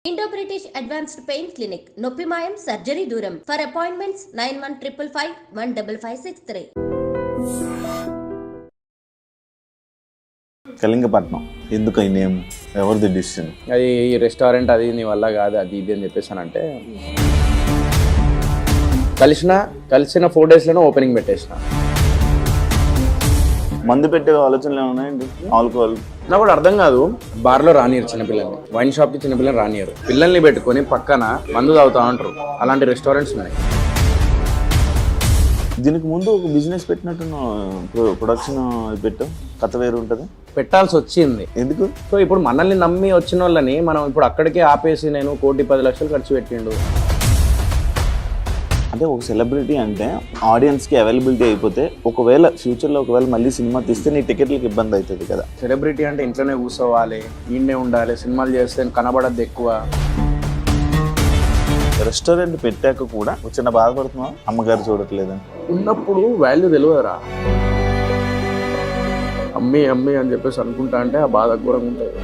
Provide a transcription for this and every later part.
Indo British advanced pain clinic నొప్పి మాయం surgery దూరం ఫర్ అపాయింట్మెంట్స్ 9155515563. కళింగపట్నం ఎందుకు ఈ నేమ్, ఎవరిది డిసిషన్? అది ఈ రెస్టారెంట్ అది నీ వల్ల కాదు అది ఇది అని చెప్పేసానంటే కలిసిన 4 daysలోనే ఓపెనింగ్ పెట్టేసిన. మందు పెట్టే ఆలోచనలు ఏమున్నాయండి? ఆల్కహాల్ నాకు కూడా అర్థం కాదు. బార్లో రానియరు చిన్నపిల్లల్ని, వైన్ షాప్కి చిన్నపిల్లల్ని రానియరు. పిల్లల్ని పెట్టుకొని పక్కన మందు తాగుతా ఉంటారు. అలాంటి రెస్టారెంట్స్ ఉన్నాయి. దీనికి ముందు ఒక బిజినెస్ పెట్టినట్టు ప్రొడక్షన్ పెట్టాం, కథ వేరు ఉంటుంది. పెట్టాల్సి వచ్చింది. ఎందుకు? సో ఇప్పుడు మనల్ని నమ్మి వచ్చిన వాళ్ళని మనం ఇప్పుడు అక్కడికే ఆపేసి నేను 1,10,00,000 ఖర్చు పెట్టిండు. అంటే ఒక సెలబ్రిటీ అంటే ఆడియన్స్కి అవైలబిలిటీ అయిపోతే ఒకవేళ ఫ్యూచర్లో మళ్ళీ సినిమా తీస్తే నీ టికెట్లకు ఇబ్బంది అవుతుంది కదా. సెలబ్రిటీ అంటే ఇంట్లోనే కూర్చోవాలి, ఈయనే ఉండాలి, సినిమాలు చేస్తే కనబడద్దు ఎక్కువ. రెస్టారెంట్ పెట్టాక కూడా చిన్న బాధపడుతున్నావా? అమ్మగారు చూడట్లేదని ఉన్నప్పుడు వాల్యూ తెలియదురా. అమ్మి అమ్మి అని చెప్పేసి అనుకుంటా అంటే ఆ బాధ ఘోరంగా ఉంటుంది.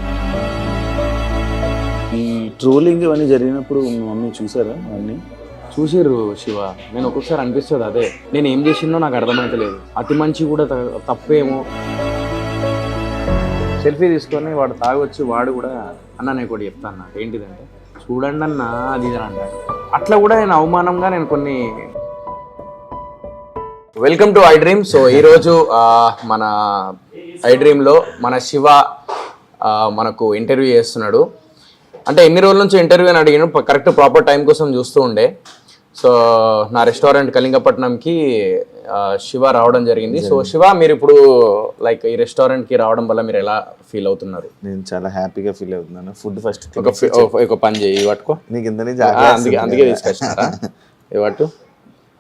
ఈ ట్రోలింగ్ ఇవన్నీ జరిగినప్పుడు మీ మమ్మీ చూసారా? అన్నీ చూసిర్రు శివ. నేను ఒక్కొక్కసారి అనిపిస్తుంది అదే నేను ఏం చేసిందో నాకు అర్థమవుతలేదు. అతి మంచి కూడా తప్పేమో. సెల్ఫీ తీసుకొని వాడు తాగొచ్చి వాడు కూడా అన్న నేను కూడా చెప్తాను నాకు ఏంటిదంటే చూడండి అన్న అది ఇది అంటాడు. అట్లా కూడా నేను అవమానంగా నేను కొన్ని. Welcome to I dream. So ఈరోజు మన ఐ డ్రీమ్లో మన శివ మనకు ఇంటర్వ్యూ చేస్తున్నాడు. అంటే ఎన్ని రోజుల నుంచి ఇంటర్వ్యూ అని అడిగాను, కరెక్ట్ ప్రాపర్ టైం కోసం చూస్తూ ఉండే. సో నా రెస్టారెంట్ కళింగపట్నంకి శివ రావడం జరిగింది. సో శివ, మీరు ఇప్పుడు లైక్ ఈ రెస్టారెంట్కి రావడం వల్ల మీరు ఎలా ఫీల్ అవుతున్నారు? నేను చాలా హ్యాపీగా ఫీల్ అవుతున్నాను. ఫుడ్ ఫస్ట్ ఒక పని చేయి, పట్టుకో. నీకు ఇంత అందుకే తీసుకొచ్చినారా? పట్టు.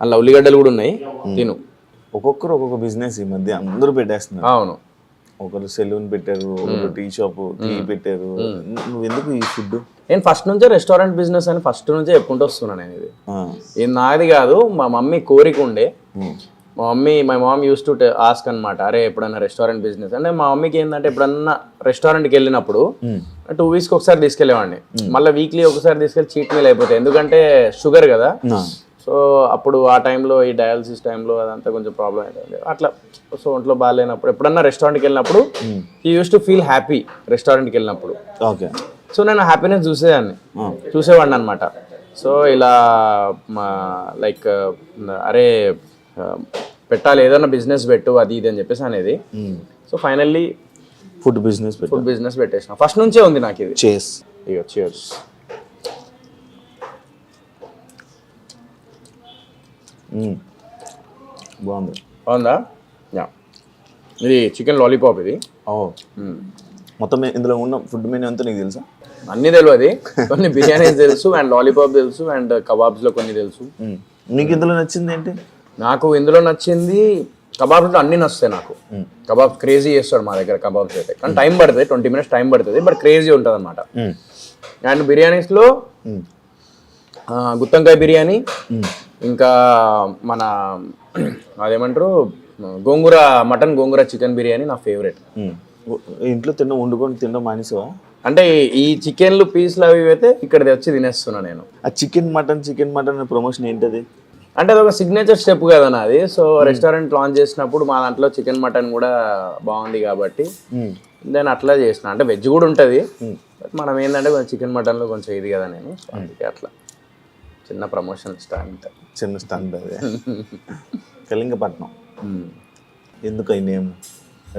అందులో ఉల్లిగడ్డలు కూడా ఉన్నాయి, తిను. ఒక్కొక్కరు ఒక్కొక్క బిజినెస్ ఈ మధ్య అందరూ పెట్టేస్తున్నారు. అవును, ఒకరు సెలూన్ పెట్టారు, ఒకరు టీ షాప్ టీ పెట్టారు. నువ్వు ఎందుకు ఈ ఫుడ్? నేను ఫస్ట్ నుంచే రెస్టారెంట్ బిజినెస్ అని ఫస్ట్ నుంచే చెప్పుకుంటూ వస్తున్నాను. నేను ఇది నాది కాదు, మా మమ్మీ కోరిక ఉండే. My mom use to ask అనమాట, అరే ఎప్పుడన్నా రెస్టారెంట్ బిజినెస్ అంటే. మా మమ్మీకి ఏంటంటే ఎప్పుడన్నా రెస్టారెంట్కి వెళ్ళినప్పుడు 2 weeks ఒకసారి తీసుకెళ్ళేవాడిని, మళ్ళీ వీక్లీ ఒకసారి తీసుకెళ్ళి చీట్ మీల్ అయిపోతాయి. ఎందుకంటే షుగర్ కదా. సో అప్పుడు ఆ టైంలో ఈ డయాలసిస్ టైంలో అదంతా కొంచెం ప్రాబ్లం అవుతుంది అట్లా. సో ఒంట్లో బాగాలేనప్పుడు ఎప్పుడన్నా రెస్టారెంట్కి వెళ్ళినప్పుడు ఈ యూస్ టు ఫీల్ హ్యాపీ రెస్టారెంట్కి వెళ్ళినప్పుడు. ఓకే. సో నేను హ్యాపీనెస్ చూసేవాడిని అనమాట. సో ఇలా లైక్ అరే పెట్టాలి, ఏదైనా బిజినెస్ పెట్టు అది ఇది అని చెప్పేసి అనేది. సో ఫైనల్లీ ఫుడ్ బిజినెస్ పెట్టేసిన. ఫస్ట్ నుంచే ఉంది నాకు ఇది. Cheers. బాగుందా? యా, ఇది చికెన్ లాలీపాప్. ఇది మొత్తం ఇందులో ఉన్న ఫుడ్ మెనూ అంతా నీకు తెలుసా? అన్నీ తెలియదు. కొన్ని బిర్యానీస్ తెలుసు, అండ్ లాలీపాప్ తెలుసు, అండ్ కబాబ్స్లో కొన్ని తెలుసు. నీకు ఇందులో నచ్చింది ఏంటి? నాకు ఇందులో నచ్చింది కబాబ్స్లో అన్నీ నచ్చుతాయి నాకు. కబాబ్ క్రేజీ చేస్తాడు మా దగ్గర కబాబ్స్ అయితే, కానీ టైం పడుతుంది, 20 minutes టైం పడుతుంది, బట్ క్రేజీ ఉంటుంది అనమాట. అండ్ బిర్యానీస్లో గుత్తంకాయ బిర్యానీ, ఇంకా మన అదేమంటారు మటన్ గోంగూర చికెన్ బిర్యానీ నా ఫేవరెట్. ఇంట్లో వండుకొని తినడం మానేసావా? అంటే ఈ చికెన్లు పీస్లు అవి అయితే ఇక్కడ వచ్చి తినేస్తున్నా నేను. ఆ చికెన్ మటన్ ప్రమోషన్ ఏంటది? అంటే అది ఒక సిగ్నేచర్ స్టెప్ కదా నాది. సో రెస్టారెంట్ లాంచ్ చేసినప్పుడు మా దాంట్లో చికెన్ మటన్ కూడా బాగుంది కాబట్టి నేను అట్లా చేసిన. అంటే వెజ్ కూడా ఉంటుంది, బట్ మనం ఏంటంటే కొంచెం చికెన్ మటన్లో కొంచెం ఇది కదా నేను. సో అందుకే అట్లా చిన్న ప్రమోషన్ స్టాండ్ అదే. కళింగపట్నం ఎందుకు ఈ నేమ్,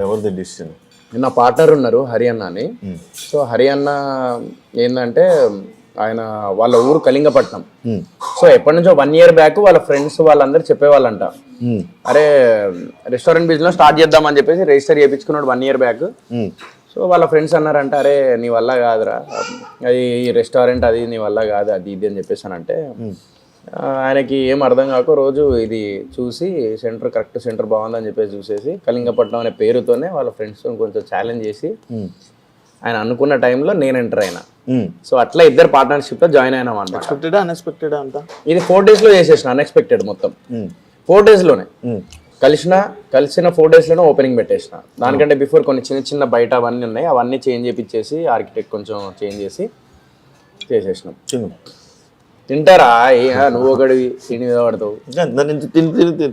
ఎవరిది డిసిషన్? నా పార్ట్నర్ ఉన్నారు హరి అన్న అని. సో హరి అన్న ఏంటంటే ఆయన వాళ్ళ ఊరు కళింగపట్నం. సో ఎప్పటి నుంచో 1 year బ్యాక్ వాళ్ళ ఫ్రెండ్స్ వాళ్ళందరూ చెప్పేవాళ్ళంట, అరే రెస్టారెంట్ బిజినెస్ స్టార్ట్ చేద్దామని చెప్పేసి రిజిస్టర్ చేయించుకున్నాడు 1 year బ్యాక్. సో వాళ్ళ ఫ్రెండ్స్ అన్నారంట, అరే నీ వల్ల కాదురా అది ఈ రెస్టారెంట్, అది నీ వల్ల కాదు అది ఇది అని చెప్పేసి అంటే ఆయనకి ఏం అర్థం కాక రోజు ఇది చూసి కరెక్ట్ సెంటర్ బాగుందని చెప్పేసి చూసేసి కళింగపట్నం అనే పేరుతోనే వాళ్ళ ఫ్రెండ్స్తో కొంచెం ఛాలెంజ్ చేసి ఆయన అనుకున్న టైంలో నేను ఎంటర్ అయినా. సో అట్లా ఇద్దరు పార్ట్నర్షిప్లో జాయిన్ అయినాం అన్నమాట. ఎక్స్పెక్టెడా అన్ఎక్స్పెక్టెడా అంతా? ఇది 4 daysలో చేసేసిన, అన్ఎక్స్పెక్టెడ్ మొత్తం 4 daysలోనే. కలిసిన 4 daysలోనే ఓపెనింగ్ పెట్టేసిన. దానికంటే బిఫోర్ కొన్ని చిన్న బయట అవన్నీ ఉన్నాయి, అవన్నీ చేంజ్ చేయించేసి ఆర్కిటెక్ట్ కొంచెం చేంజ్ చేసి చేసేసినాం. తిను. తింటారా నువ్వు ఒకటి తిని మీద పడతావు.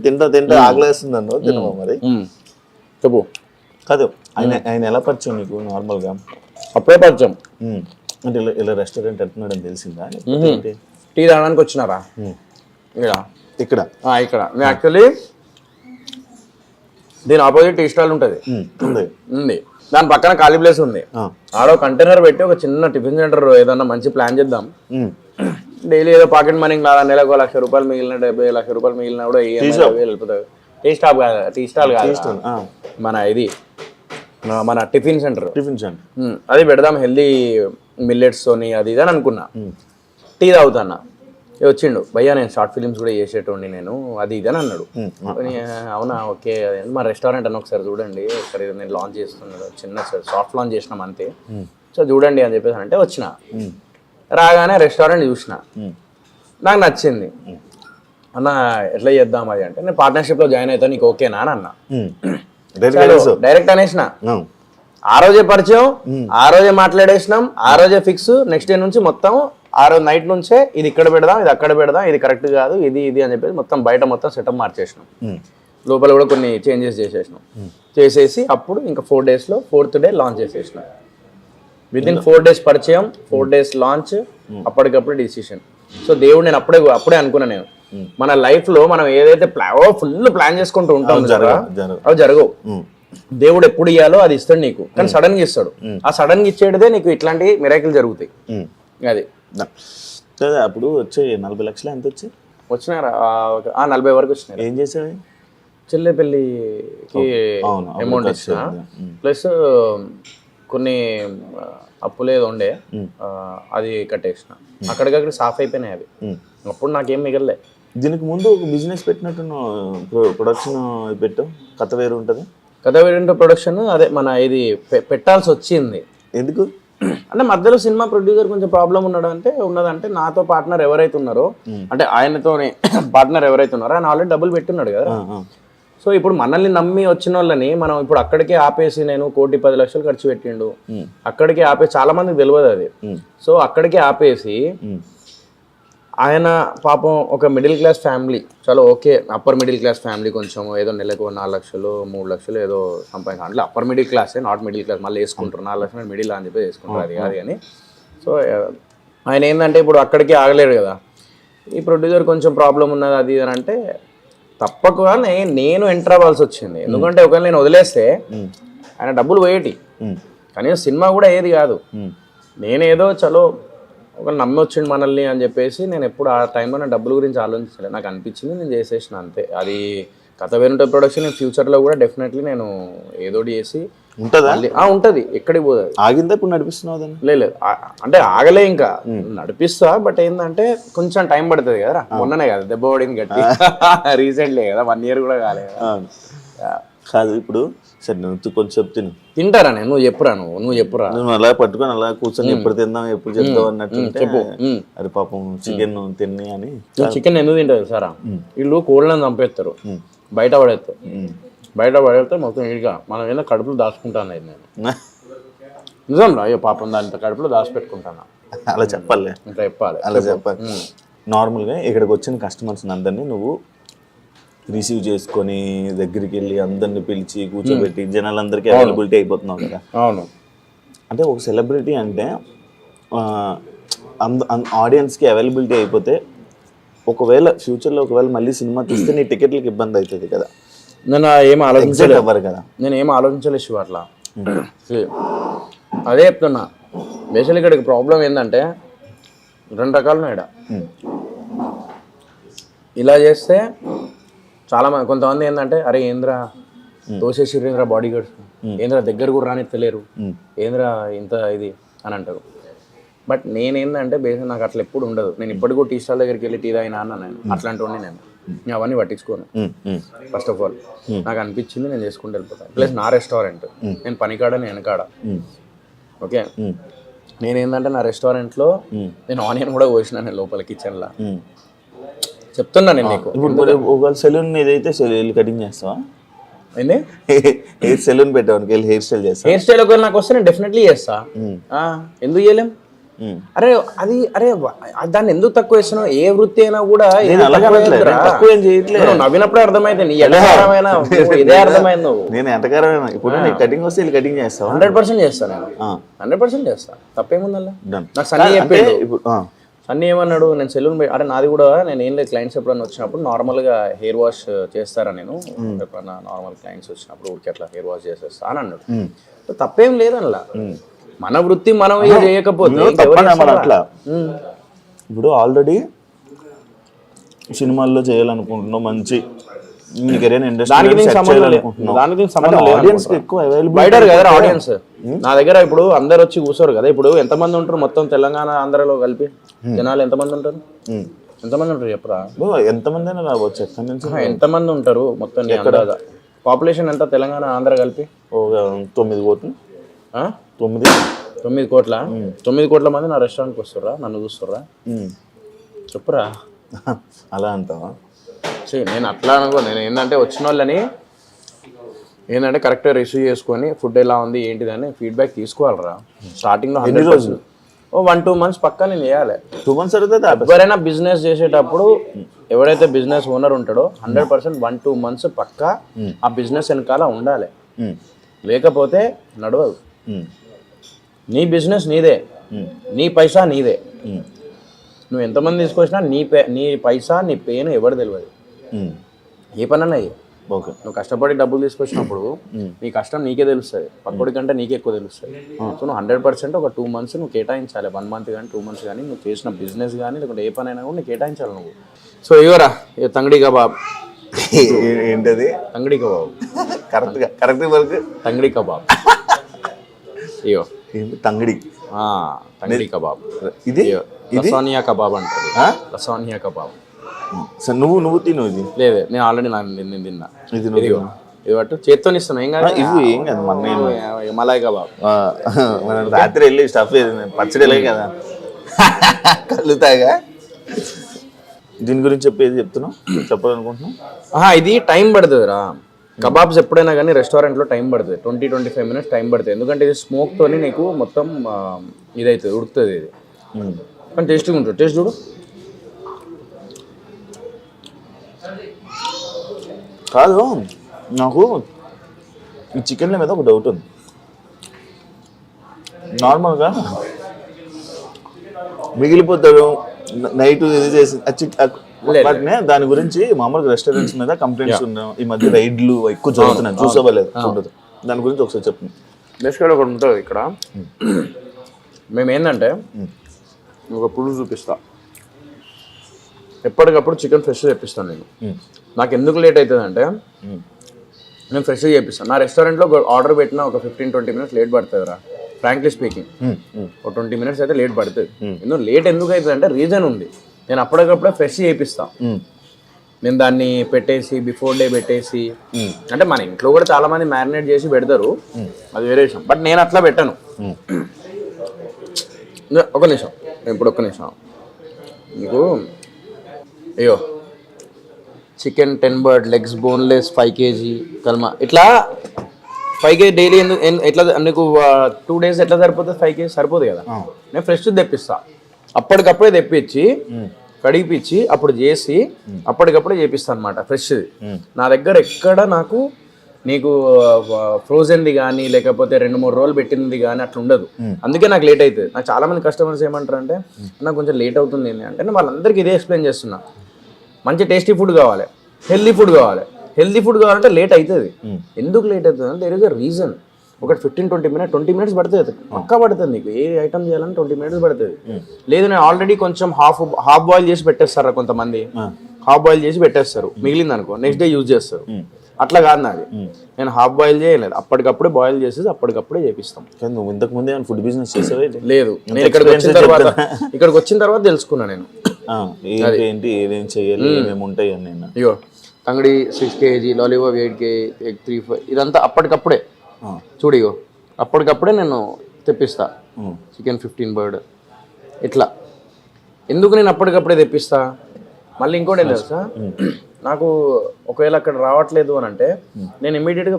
తింటా ఆకలేస్తుంది అన్న తినమా మరి. చెప్పు. కాదు ఆయన ఎలా పరిచయం నీకు నార్మల్గా? అప్పుడే పరిచయం. అంటే ఇలా రెస్టారెంట్ వెళ్తున్నాడు అని తెలిసిందా? టీ తాగడానికి వచ్చినారా ఇక్కడ? ఇక్కడ నేను యాక్చువల్లీ దీని ఆపోజిట్ టీ స్టాల్ ఉంటుంది, దాని పక్కన ఖాళీ ప్లేస్ ఉంది. ఆడ కంటైనర్ పెట్టి ఒక చిన్న టిఫిన్ సెంటర్ ఏదన్నా మంచి ప్లాన్ చేద్దాం. డైలీ ఏదో పాకెట్ మనీ నెలకు ₹1,00,000 మిగిలిన, ₹70,00,000 మిగిలిన కూడా వెళ్ళిపోతాయి. టీ స్టాల్ కాదు, టీ స్టాల్ కాదు, మన ఇది మన టిఫిన్ సెంటర్. అది పెడదాం, హెల్దీ మిల్లెట్స్ తోని అది ఇది అని అనుకున్నా. టీ తాగుతాన్నా, వచ్చిండు భయ్యా నేను షార్ట్ ఫిలిమ్స్ కూడా చేసేటోండి నేను అది ఇది అని అన్నాడు. అవునా ఓకే మా రెస్టారెంట్ అని ఒకసారి చూడండి, ఒకసారి నేను లాంచ్ చేస్తున్నాడు, చిన్న సాఫ్ట్ లాంచ్ చేసినాం అంతే, సో చూడండి అని చెప్పేసి అంటే వచ్చిన. రాగానే రెస్టారెంట్ చూసిన, నాకు నచ్చింది. అన్న ఎట్లా చేద్దాం అది అంటే, నేను పార్ట్నర్షిప్లో జాయిన్ అవుతా నీకు ఓకేనా అని అన్నా. డైరెక్ట్ అనేసిన. ఆ రోజే పరిచయం, ఆ రోజే మాట్లాడేసినాం, ఆ రోజే ఫిక్స్. నెక్స్ట్ డే నుంచి మొత్తం ఆ రోజు నైట్ నుంచే ఇది ఇక్కడ పెడదాం, ఇది అక్కడ పెడదాం, ఇది కరెక్ట్ కాదు, ఇది ఇది అని చెప్పేసి మొత్తం బయట మొత్తం సెటప్ మార్చేసినాం. లోపల కూడా కొన్ని చేంజెస్ చేసేసినాం. చేసేసి అప్పుడు ఇంకా 4 daysలో 4th day లాంచ్ చేసేసినాం. వితిన్ 4 days పరిచయం, 4 days లాంచ్, అప్పటికప్పుడు డిసిషన్. సో దేవుడు నేను అప్పుడే అనుకున్నా, నేను మన లైఫ్ లో మనం ఏదైతే ఫుల్ ప్లాన్ చేసుకుంటూ ఉంటాం అవి జరగవు. దేవుడు ఎప్పుడు ఇయ్యాలో అది ఇస్తాడు నీకు, కానీ సడన్ గా ఇస్తాడు. ఆ సడన్ గా ఇచ్చేదే నీకు ఇట్లాంటి మిరాకిల్ జరుగుతాయి. అది అప్పుడు వచ్చే 40 లక్షలు ఎంత వచ్చినారా? 40 వరకు వచ్చినాయి. ఏం చేసావు? చెల్లె పెళ్ళికి అమౌంట్ ఇచ్చిన, ప్లస్ కొన్ని అప్పులేదో ఉండే అది కట్టేసిన. అక్కడికక్కడ సాఫ్ అయిపోయినాయి అవి. అప్పుడు నాకేం మిగలలే. దీనికి ముందు ఒక బిజినెస్ పెట్టినట్టు ప్రొడక్షన్ పెట్టావు, కథ వేరు ఉంటుంది. కథ వేరు ప్రొడక్షన్ అదే మన ఇది పెట్టాల్సి వచ్చింది. ఎందుకు అంటే మధ్యలో సినిమా ప్రొడ్యూసర్ కొంచెం ప్రాబ్లం ఉన్నదంటే నాతో పార్ట్నర్ ఎవరైతే ఉన్నారో, అంటే ఆయనతోనే పార్ట్నర్ ఎవరైతే ఉన్నారో ఆయన ఆల్రెడీ డబ్బులు పెట్టున్నాడు కదా. సో ఇప్పుడు మనల్ని నమ్మి వచ్చిన వాళ్ళని మనం ఇప్పుడు అక్కడికే ఆపేసి, నేను 1,10,00,000 ఖర్చు పెట్టిండు, అక్కడికే ఆపేసి, చాలా మందికి తెలియదు అది. సో అక్కడికే ఆపేసి ఆయన పాపం ఒక మిడిల్ క్లాస్ ఫ్యామిలీ, చాలా okay upper middle class family, కొంచెం ఏదో నెలకు 4 లక్షలు 3 లక్షలు ఏదో సంపాదించాలి. అంటే అప్పర్ మిడిల్ క్లాసే, నాట్ మిడిల్ క్లాస్. మళ్ళీ వేసుకుంటారు 4 లక్షలు మిడిల్ అని చెప్పి వేసుకుంటారు, అది కాదు అని. సో ఆయన ఏంటంటే ఇప్పుడు అక్కడికి ఆగలేడు కదా. ఈ ప్రొడ్యూసర్ కొంచెం ప్రాబ్లం ఉన్నది అది అని అంటే తప్పకనే నేను ఎంటర్ అవ్వాల్సి వచ్చింది. ఎందుకంటే ఒకవేళ నేను వదిలేస్తే ఆయన డబ్బులు పోయేటి, కనీసం సినిమా కూడా ఏది కాదు. నేనేదో చలో ఒకళ్ళు నమ్మి వచ్చిండు మనల్ని అని చెప్పేసి నేను ఎప్పుడు ఆ టైంలో నా డబ్బుల గురించి ఆలోచించలేదు. నాకు అనిపించింది, నేను చేసేసిన అంతే. అది కథ వేరుంటే ప్రొడక్షన్ ఫ్యూచర్లో కూడా డెఫినెట్లీ నేను ఏదోటి చేసి ఉంటుంది. ఎక్కడికి పోదు. ఆగిందా ఇప్పుడు నడిపిస్తున్నావు? లేదు అంటే ఆగలే, ఇంకా నడిపిస్తా. బట్ ఏంటంటే కొంచెం టైం పడుతుంది కదా. మొన్ననే కదా దెబ్బ పడింది గట్టి, రీసెంట్లీ కదా, 1 year కూడా కాలేదు కాదు. ఇప్పుడు సరే నువ్వు కొంచెం తింటారా? నేను నువ్వు చెప్పురా. నువ్వు అలా పట్టుకొని అలా కూర్చొని ఎప్పుడు తిందాం ఎప్పుడు చెప్తావు అన్నట్టు చెప్పు. అది పాపం చికెన్ తిని అని. చికెన్ ఎందుకు తింటారు సారా? వీళ్ళు కోళ్ళని చంపేస్తారు, బయట పడేస్తే మొత్తం ఇదిగా మనం ఏదో కడుపులో దాచుకుంటాను నేను. నిజం రా, అయ్యో పాపం దాని కడుపులో దాచిపెట్టుకుంటాను. అలా చెప్పాలి, అలా చెప్పాలి. నార్మల్గా ఇక్కడికి వచ్చిన కస్టమర్స్ అందరినీ నువ్వు రిసీవ్ చేసుకొని దగ్గరికి వెళ్ళి అందరిని పిలిచి కూర్చోబెట్టి జనాలందరికీ అవైలబిలిటీ అయిపోతున్నావు కదా. అవును. అంటే ఒక సెలబ్రిటీ అంటే ఆడియన్స్కి అవైలబిలిటీ అయిపోతే ఒకవేళ ఫ్యూచర్లో మళ్ళీ సినిమా తీస్తే నీ టికెట్లకి ఇబ్బంది అవుతుంది కదా. నేను ఏం ఆలోచించలేదు శివ అట్లా. అదే చెప్తున్నా. బేసికల్లీ ఇక్కడికి ప్రాబ్లం ఏంటంటే 2 రకాలు ఉన్నాయి. ఇలా చేస్తే చాలా మంది కొంతమంది ఏంటంటే, అరే ఏంద్రా తోసేసిర్రేంద్ర బాడీ గార్డ్స్, ఏంద్ర దగ్గర కూడా రానిత్తలేరు, ఏంద్ర ఇంత ఇది అని అంటారు. బట్ నేనేందంటే బేసిక్ నాకు అట్లా ఎప్పుడు ఉండదు. నేను ఇప్పటికీ టీ స్టాల్ దగ్గరికి వెళ్ళి టీ తాగినా అన్న, నేను అట్లాంటి వాడిని. నేను అవన్నీ పట్టించుకోను. ఫస్ట్ ఆఫ్ ఆల్ నాకు అనిపించింది నేను చేసుకుంటూ వెళ్ళిపోతాను. ప్లస్ నా రెస్టారెంట్, నేను పనికాడ నేను వెనకాడ. ఓకే, నేనేందంటే నా రెస్టారెంట్లో నేను ఆనియన్ కూడా కోసిన నేను లోపల కిచెన్లో. చెప్తున్నా నేను నీకు. ఇప్పుడు సెలూన్ ఏదైతే కటింగ్ చేస్తావా? ఏంటి సెలూన్ పెట్టాను, హెయిర్ స్టైల్ చేస్తా. హెయిర్ స్టైల్ ఒకవేళ నాకు వస్తే నేను డెఫినెట్లీ చేస్తా. ఎందుకు చేయలేం? అరే అది అరే దాన్ని ఎందుకు తక్కువ వేస్తున్నావు? ఏ వృత్తి అయినా కూడా తక్కువ ఏం చేయట్లేదు. నవ్వినప్పుడే అర్థమైంది నీ ఎటకారమైన ఇదే అర్థమైంది. నువ్వు నేను ఎటకారమైన ఇప్పుడు నీకు కటింగ్ వస్తే వీళ్ళు కటింగ్ చేస్తావు. 100% చేస్తాను నేను, 100% చేస్తా. తప్పేముందల్లా? నాకు సన్నీ చెప్పాడు. సన్నీ ఏమన్నాడు, నేను సెలూన్ అరే నాది కూడా నేను ఏం లేదు, క్లయింట్స్ ఎప్పుడైనా వచ్చినప్పుడు నార్మల్గా హెయిర్ వాష్ చేస్తారా నేను ఎప్పుడన్నా నార్మల్ క్లయింట్స్ వచ్చినప్పుడు ఊరికి అట్లా హెయిర్ వాష్ చేసేస్తా అని అన్నాడు. తప్పేం లేదనలా, మన వృత్తి మనం చేయకపోతే అట్లా. ఇప్పుడు ఆల్రెడీ సినిమాల్లో చేయాలనుకుంటున్నావు, మంచి ఆడియన్స్ నా దగ్గర ఇప్పుడు అందరు వచ్చి కూర్చోరు కదా. ఇప్పుడు ఎంతమంది ఉంటారు మొత్తం తెలంగాణ ఆంధ్రలో కలిపి జనాలు ఎంతమంది ఉంటారు? ఎంతమంది ఉంటారు చెప్పరా? ఎంతమంది అయినా రావచ్చు. ఎక్కడి నుంచి ఎంతమంది ఉంటారు మొత్తం పాపులేషన్ ఎంత తెలంగాణ ఆంధ్ర కలిపి? 9 కోట్లు. 9 కోట్ల 9 కోట్ల మంది నా రెస్టారెంట్కి వస్తుర్రా, నన్ను చూస్తుర్రా? చెప్పురా. అలా అంటావా? నేను అట్లా అనుకో. నేను ఏంటంటే వచ్చిన వాళ్ళని ఏంటంటే కరెక్ట్గా రిసీవ్ చేసుకొని ఫుడ్ ఎలా ఉంది ఏంటిదని ఫీడ్బ్యాక్ తీసుకోవాలరా. స్టార్టింగ్లో 100% 1-2 months పక్కా నేను చేయాలి. 2 months అయితే ఎవరైనా బిజినెస్ చేసేటప్పుడు ఎవరైతే బిజినెస్ ఓనర్ ఉంటాడో 100% 1-2 months పక్కా ఆ బిజినెస్ వెనకాల ఉండాలి. లేకపోతే నడవదు. నీ బిజినెస్ నీదే, నీ పైసా నీదే. నువ్వు ఎంతమంది తీసుకొచ్చినా నీ పైసా నీ పేను ఎవరు తెలియదు. ఏ పని అన్నా ఓకే. నువ్వు కష్టపడి డబ్బులు తీసుకొచ్చినప్పుడు నీ కష్టం నీకే తెలుస్తుంది, పక్కడి కంటే నీకే ఎక్కువ తెలుస్తుంది. సో నువ్వు 100% ఒక 2 months నువ్వు కేటాయించాలి. 1 month కానీ 2 months కానీ నువ్వు చేసిన బిజినెస్ కానీ లేకుంటే ఏ పని అయినా కూడా నువ్వు కేటాయించాలి నువ్వు. సో ఇవరా తంగడి కబాబ్. ఏంటది? తంగడి కబాబ్. కరెక్ట్ వరకు తంగడి కబాబ్. అయ్యో తంగడి తంగడి కబాబ్. ఇది లసానియా కబాబ్ అంటారు. Lasagna kebab. నువ్వు తిను. ఇది లేదు, నేను ఆల్రెడీ నేను తిన్నా. ఇది పట్టు చేత్తో ఇస్తాను. ఏం కాదు, ఏం కాదు. Malay kebab. మనం రాత్రి వెళ్ళి స్టఫ్ పచ్చడి కదా కలుతాగా. దీని గురించి చెప్పేది చెప్పాలనుకుంటున్నా. ఇది టైం పడుతుంది రా. కబాబ్స్ ఎప్పుడైనా కానీ రెస్టారెంట్లో టైం పడుతుంది, 20-25 minutes టైం పడుతుంది. ఎందుకంటే ఇది స్మోక్తోని నీకు మొత్తం ఇదవుతుంది, ఉడుకుతుంది ఇది. కానీ టేస్టీగా ఉంటుంది. టేస్ట్ చూడు. కాదు, నాకు ఈ చికెన్ల మీద ఒక డౌట్ ఉంది. నార్మల్గా మిగిలిపోతాడు నైట్ ఇది చేసి దాని గురించి మామూలుగా రెస్టారెంట్స్ మీద కంప్లైంట్స్ ఉన్నాయి. ఈ మధ్య రైడ్లు ఎక్కువ జరుగుతున్నాయి, చూసుకోలేదు. దాని గురించి ఒకసారి చెప్పండి. బేసిక్గా ఒకటి ఉంటుంది ఇక్కడ. మేము ఏంటంటే ఒక పులుసు చూపిస్తా, ఎప్పటికప్పుడు చికెన్ ఫ్రెష్ తెప్పిస్తాను నేను. నాకు ఎందుకు లేట్ అవుతుంది అంటే నేను ఫ్రెష్గా చేపిస్తాను. నా రెస్టారెంట్లో ఆర్డర్ పెట్టిన ఒక 15-20 minutes లేట్ పడుతుంది రా. ఫ్రాంక్లీ స్పీకింగ్ ఒక 20 minutes అయితే లేట్ పడుతుంది. లేట్ ఎందుకు అవుతుంది అంటే రీజన్ ఉంది. నేను అప్పటికప్పుడే ఫ్రెష్ చేపిస్తా. నేను దాన్ని పెట్టేసి బిఫోర్ డే పెట్టేసి, అంటే మన ఇంట్లో కూడా చాలా మంది మ్యారినేట్ చేసి పెడతారు, అది వేరే విషయం. బట్ నేను అట్లా పెట్టను. ఒక నిమిషం, ఇప్పుడు ఒక్క నిమిషం. నీకు అయ్యో chicken 10 bird legs boneless 5 kg kalma ఇట్లా 5 kg డైలీ ఎట్లా నీకు 2 days ఎట్లా సరిపోతుంది? 5 kg సరిపోదు కదా. నేను ఫ్రెష్ తెప్పిస్తా, అప్పటికప్పుడే తెప్పించి కడిగిపించి అప్పుడు చేసి అప్పటికప్పుడే చేపిస్తాను అనమాట ఫ్రెష్. నా దగ్గర ఎక్కడ నీకు ఫ్రోజన్ది కానీ లేకపోతే 2-3 రోజులు పెట్టినది కానీ అట్లా ఉండదు. అందుకే నాకు లేట్ అవుతుంది. నాకు చాలా మంది కస్టమర్స్ ఏమంటారు అంటే నాకు కొంచెం లేట్ అవుతుంది అంటే నేను వాళ్ళందరికీ ఇదే ఎక్స్ప్లెయిన్ చేస్తున్నా. మంచి టేస్టీ ఫుడ్ కావాలి, హెల్దీ ఫుడ్ కావాలి. హెల్దీ ఫుడ్ కావాలంటే లేట్ అవుతుంది. ఎందుకు లేట్ అవుతుంది అంటే దేర్ ఇస్ అ రీజన్. ఒక 20 minutes పడుతుంది, పక్కా పడుతుంది. నీకు ఏ ఐటమ్ చేయాలని 20 minutes పడుతుంది. లేదు నేను ఆల్రెడీ కొంచెం హాఫ్ బాయిల్ చేసి పెట్టేస్తారా కొంతమంది, హాఫ్ బాయిల్ చేసి పెట్టేస్తారు, మిగిలింది అనుకో నెక్స్ట్ డే యూజ్ చేస్తారు. అట్లా కాదు నాది. నేను హాఫ్ బాయిల్ చేయలేదు, అప్పటికప్పుడే బాయిల్ చేసేసి అప్పటికప్పుడే చేపిస్తాం. నువ్వు ఇంతకు ముందే ఫుడ్ బిజినెస్ చేసావే? లేదు, నేను ఇక్కడికి వచ్చిన తర్వాత తెలుసుకున్నా నేను ఏంటి ఏమేమి చేయాలి, ఏమేమి ఉంటాయి అని. నేను అయ్యో తంగడి 6 kg, లాలీపాప్ 8 kg, ఎగ్ 3-5 ఇదంతా అప్పటికప్పుడే చూడు. ఇగో అప్పటికప్పుడే నేను తెప్పిస్తా. చికెన్ 15 bird ఇట్లా. ఎందుకు నేను అప్పటికప్పుడే తెప్పిస్తా? మళ్ళీ ఇంకోటి ఏం తెలుసా, నాకు ఒకవేళ అక్కడ రావట్లేదు అని అంటే నేను ఇమీడియట్గా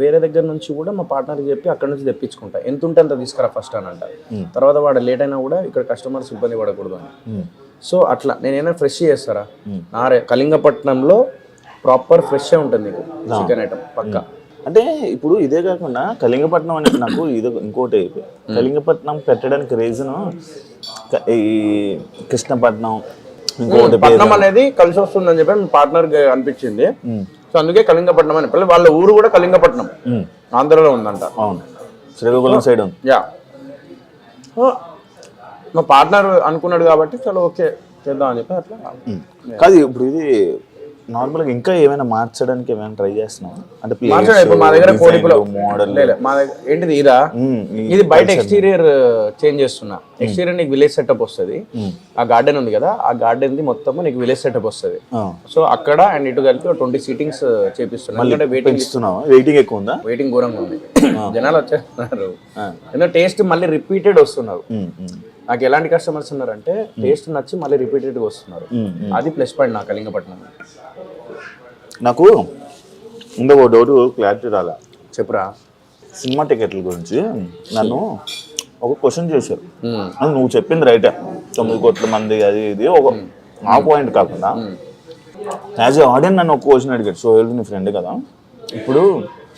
వేరే దగ్గర నుంచి కూడా మా పార్ట్నర్కి చెప్పి అక్కడ నుంచి తెప్పించుకుంటా. ఎంత ఉంటే అంత తీసుకురా ఫస్ట్ అని అంట. తర్వాత వాడు లేట్ అయినా కూడా ఇక్కడ కస్టమర్స్ ఇబ్బంది పడకూడదు అని. సో అట్లా నేనైనా ఫ్రెష్ చేస్తారా. నా కళింగపట్నంలో ప్రాపర్ ఫ్రెష్ ఉంటుంది నీకు చికెన్ ఐటమ్ పక్కా. అంటే ఇప్పుడు ఇదే కాకుండా కళింగపట్నం అనేది నాకు ఇది ఇంకోటి కళింగపట్నం పెట్టడానికి రీజన్ ఈ కృష్ణపట్నం పట్నం అనేది కలిసి వస్తుందని చెప్పి మీ పార్ట్నర్ అనిపించింది. సో అందుకే కళింగపట్నం అని వాళ్ళ ఊరు కూడా కళింగపట్నం ఆంధ్రలో ఉందంట. అవును, శ్రీకాకుళం సైడ్ ఉంది. యా, మా పార్ట్నర్ అనుకున్నాడు కాబట్టి చలో ఓకే చేద్దాం అని చెప్పి అట్లా. కాదు ఇప్పుడు ఇది నార్మల్గా ఇంకా ఏమైనా మార్చడానికి ఏమైనా ట్రై చేస్తున్నాం అంటే మా దగ్గర మోడల్ మా దగ్గర ఏంటిది ఇదా, ఇది బయట ఎక్స్టీరియర్ చేంజ్ చేస్తున్నా. ఎక్స్టీరియర్ నీకు విలేజ్ సెటప్ వస్తుంది. ఆ గార్డెన్ ఉంది కదా, ఆ గార్డెన్ ది మొత్తం నీకు విలేజ్ సెటప్ వస్తుంది. సో అక్కడ అండ్ ఇటు కలిపి 20 సీటింగ్స్ చేపిస్తున్నా. వెయిటింగ్ ఎక్కువ ఉందా? వెయిటింగ్ ఘోరంగా ఉంది. జనాలు వచ్చేస్తున్నారు ఎందుకంటే టేస్ట్ మళ్ళీ రిపీటెడ్ వస్తున్నారు. నాకు ఎలాంటి కస్టమర్స్ ఉన్నారంటే టేస్ట్ నచ్చి మళ్ళీ రిపీటెడ్గా వస్తున్నారు. అది ప్లస్ పాయింట్ నాకు కళింగపట్నం. నాకు ఇంకొక డౌట్ క్లారిటీ రాలా, చెప్పురా. సినిమా టికెట్ల గురించి నన్ను ఒక క్వశ్చన్ చేశారు. నువ్వు చెప్పింది రైటే, 9 కోట్ల మంది అది ఇది ఒక ఆ పాయింట్ కాకుండా యాజ్ ఏ ఆడియన్స్ నన్ను ఒక క్వశ్చన్ అడిగాడు. సోహెల్ నీ ఫ్రెండ్ కదా, ఇప్పుడు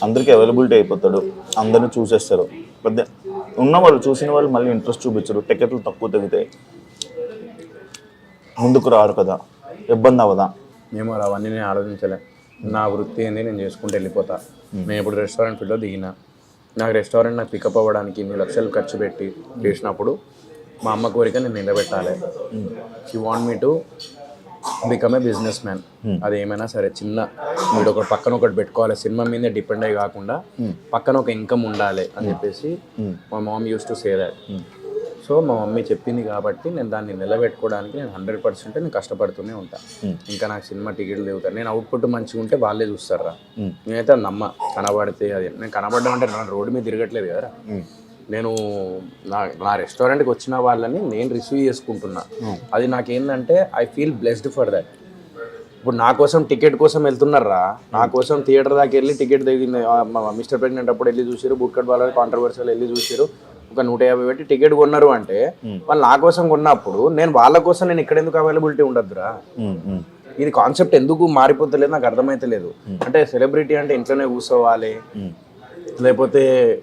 అందరికీ అవైలబిలిటీ అయిపోతాడు, అందరిని చూసేస్తారు, పెద్ద ఉన్నవాళ్ళు చూసిన వాళ్ళు మళ్ళీ ఇంట్రెస్ట్ చూపించరు, టికెట్లు తక్కువ తగ్గుతాయి, ముందుకు రారు కదా, ఇబ్బంది అవ్వదా? మేము అవన్నీ నేను ఆలోచించలే. నా వృత్తి ఏంది, నేను చేసుకుంటూ వెళ్ళిపోతా. నేను ఇప్పుడు రెస్టారెంట్ ఫీల్డ్లో దిగిన, నాకు రెస్టారెంట్ నాకు పికప్ అవ్వడానికి ఇన్ని లక్షలు ఖర్చు పెట్టి చేసినప్పుడు మా అమ్మ కోరిక నేను నిలబెట్టాలి. She want me to become a business man. అది ఏమైనా సరే చిన్న వీడు ఒకటి పక్కన ఒకటి పెట్టుకోవాలి, సినిమా మీదే డిపెండ్ అయ్యి కాకుండా పక్కన ఒక ఇన్కమ్ ఉండాలి అని చెప్పేసి మా mom use to say that. So మా మమ్మీ చెప్పింది కాబట్టి నేను దాన్ని నిలబెట్టుకోవడానికి నేను 100% నేను కష్టపడుతూనే ఉంటాను. ఇంకా నాకు సినిమా టికెట్లు దిగుతాను. నేను అవుట్పుట్ మంచిగా ఉంటే వాళ్ళే చూస్తారా. నేనైతే నమ్మ కనబడితే అది నేను కనబడ్డం అంటే నా రోడ్డు మీద తిరగట్లేదు కదా. నేను నా రెస్టారెంట్కి వచ్చిన వాళ్ళని నేను రిసీవ్ చేసుకుంటున్నా. అది నాకేంటంటే I feel blessed for that. ఇప్పుడు నా కోసం టికెట్ కోసం వెళ్తున్నారా, నా కోసం థియేటర్ దాకా వెళ్ళి టికెట్ దిగింది. మిస్టర్ ప్రెగ్నెంట్ అప్పుడు వెళ్ళి చూసారు, బుట్కట్ వాళ్ళ కాంట్రవర్సీలు వెళ్ళి చూసారు, ఒక 150 పెట్టి టికెట్ కొన్నారు అంటే వాళ్ళు నా కోసం కొన్నప్పుడు నేను వాళ్ళ కోసం నేను ఇక్కడ ఎందుకు అవైలబిలిటీ ఉండద్దురా. ఇది కాన్సెప్ట్ ఎందుకు మారిపోతలేదు నాకు అర్థమైతలేదు. అంటే సెలబ్రిటీ అంటే ఇంట్లోనే కూర్చోవాలి, లేకపోతే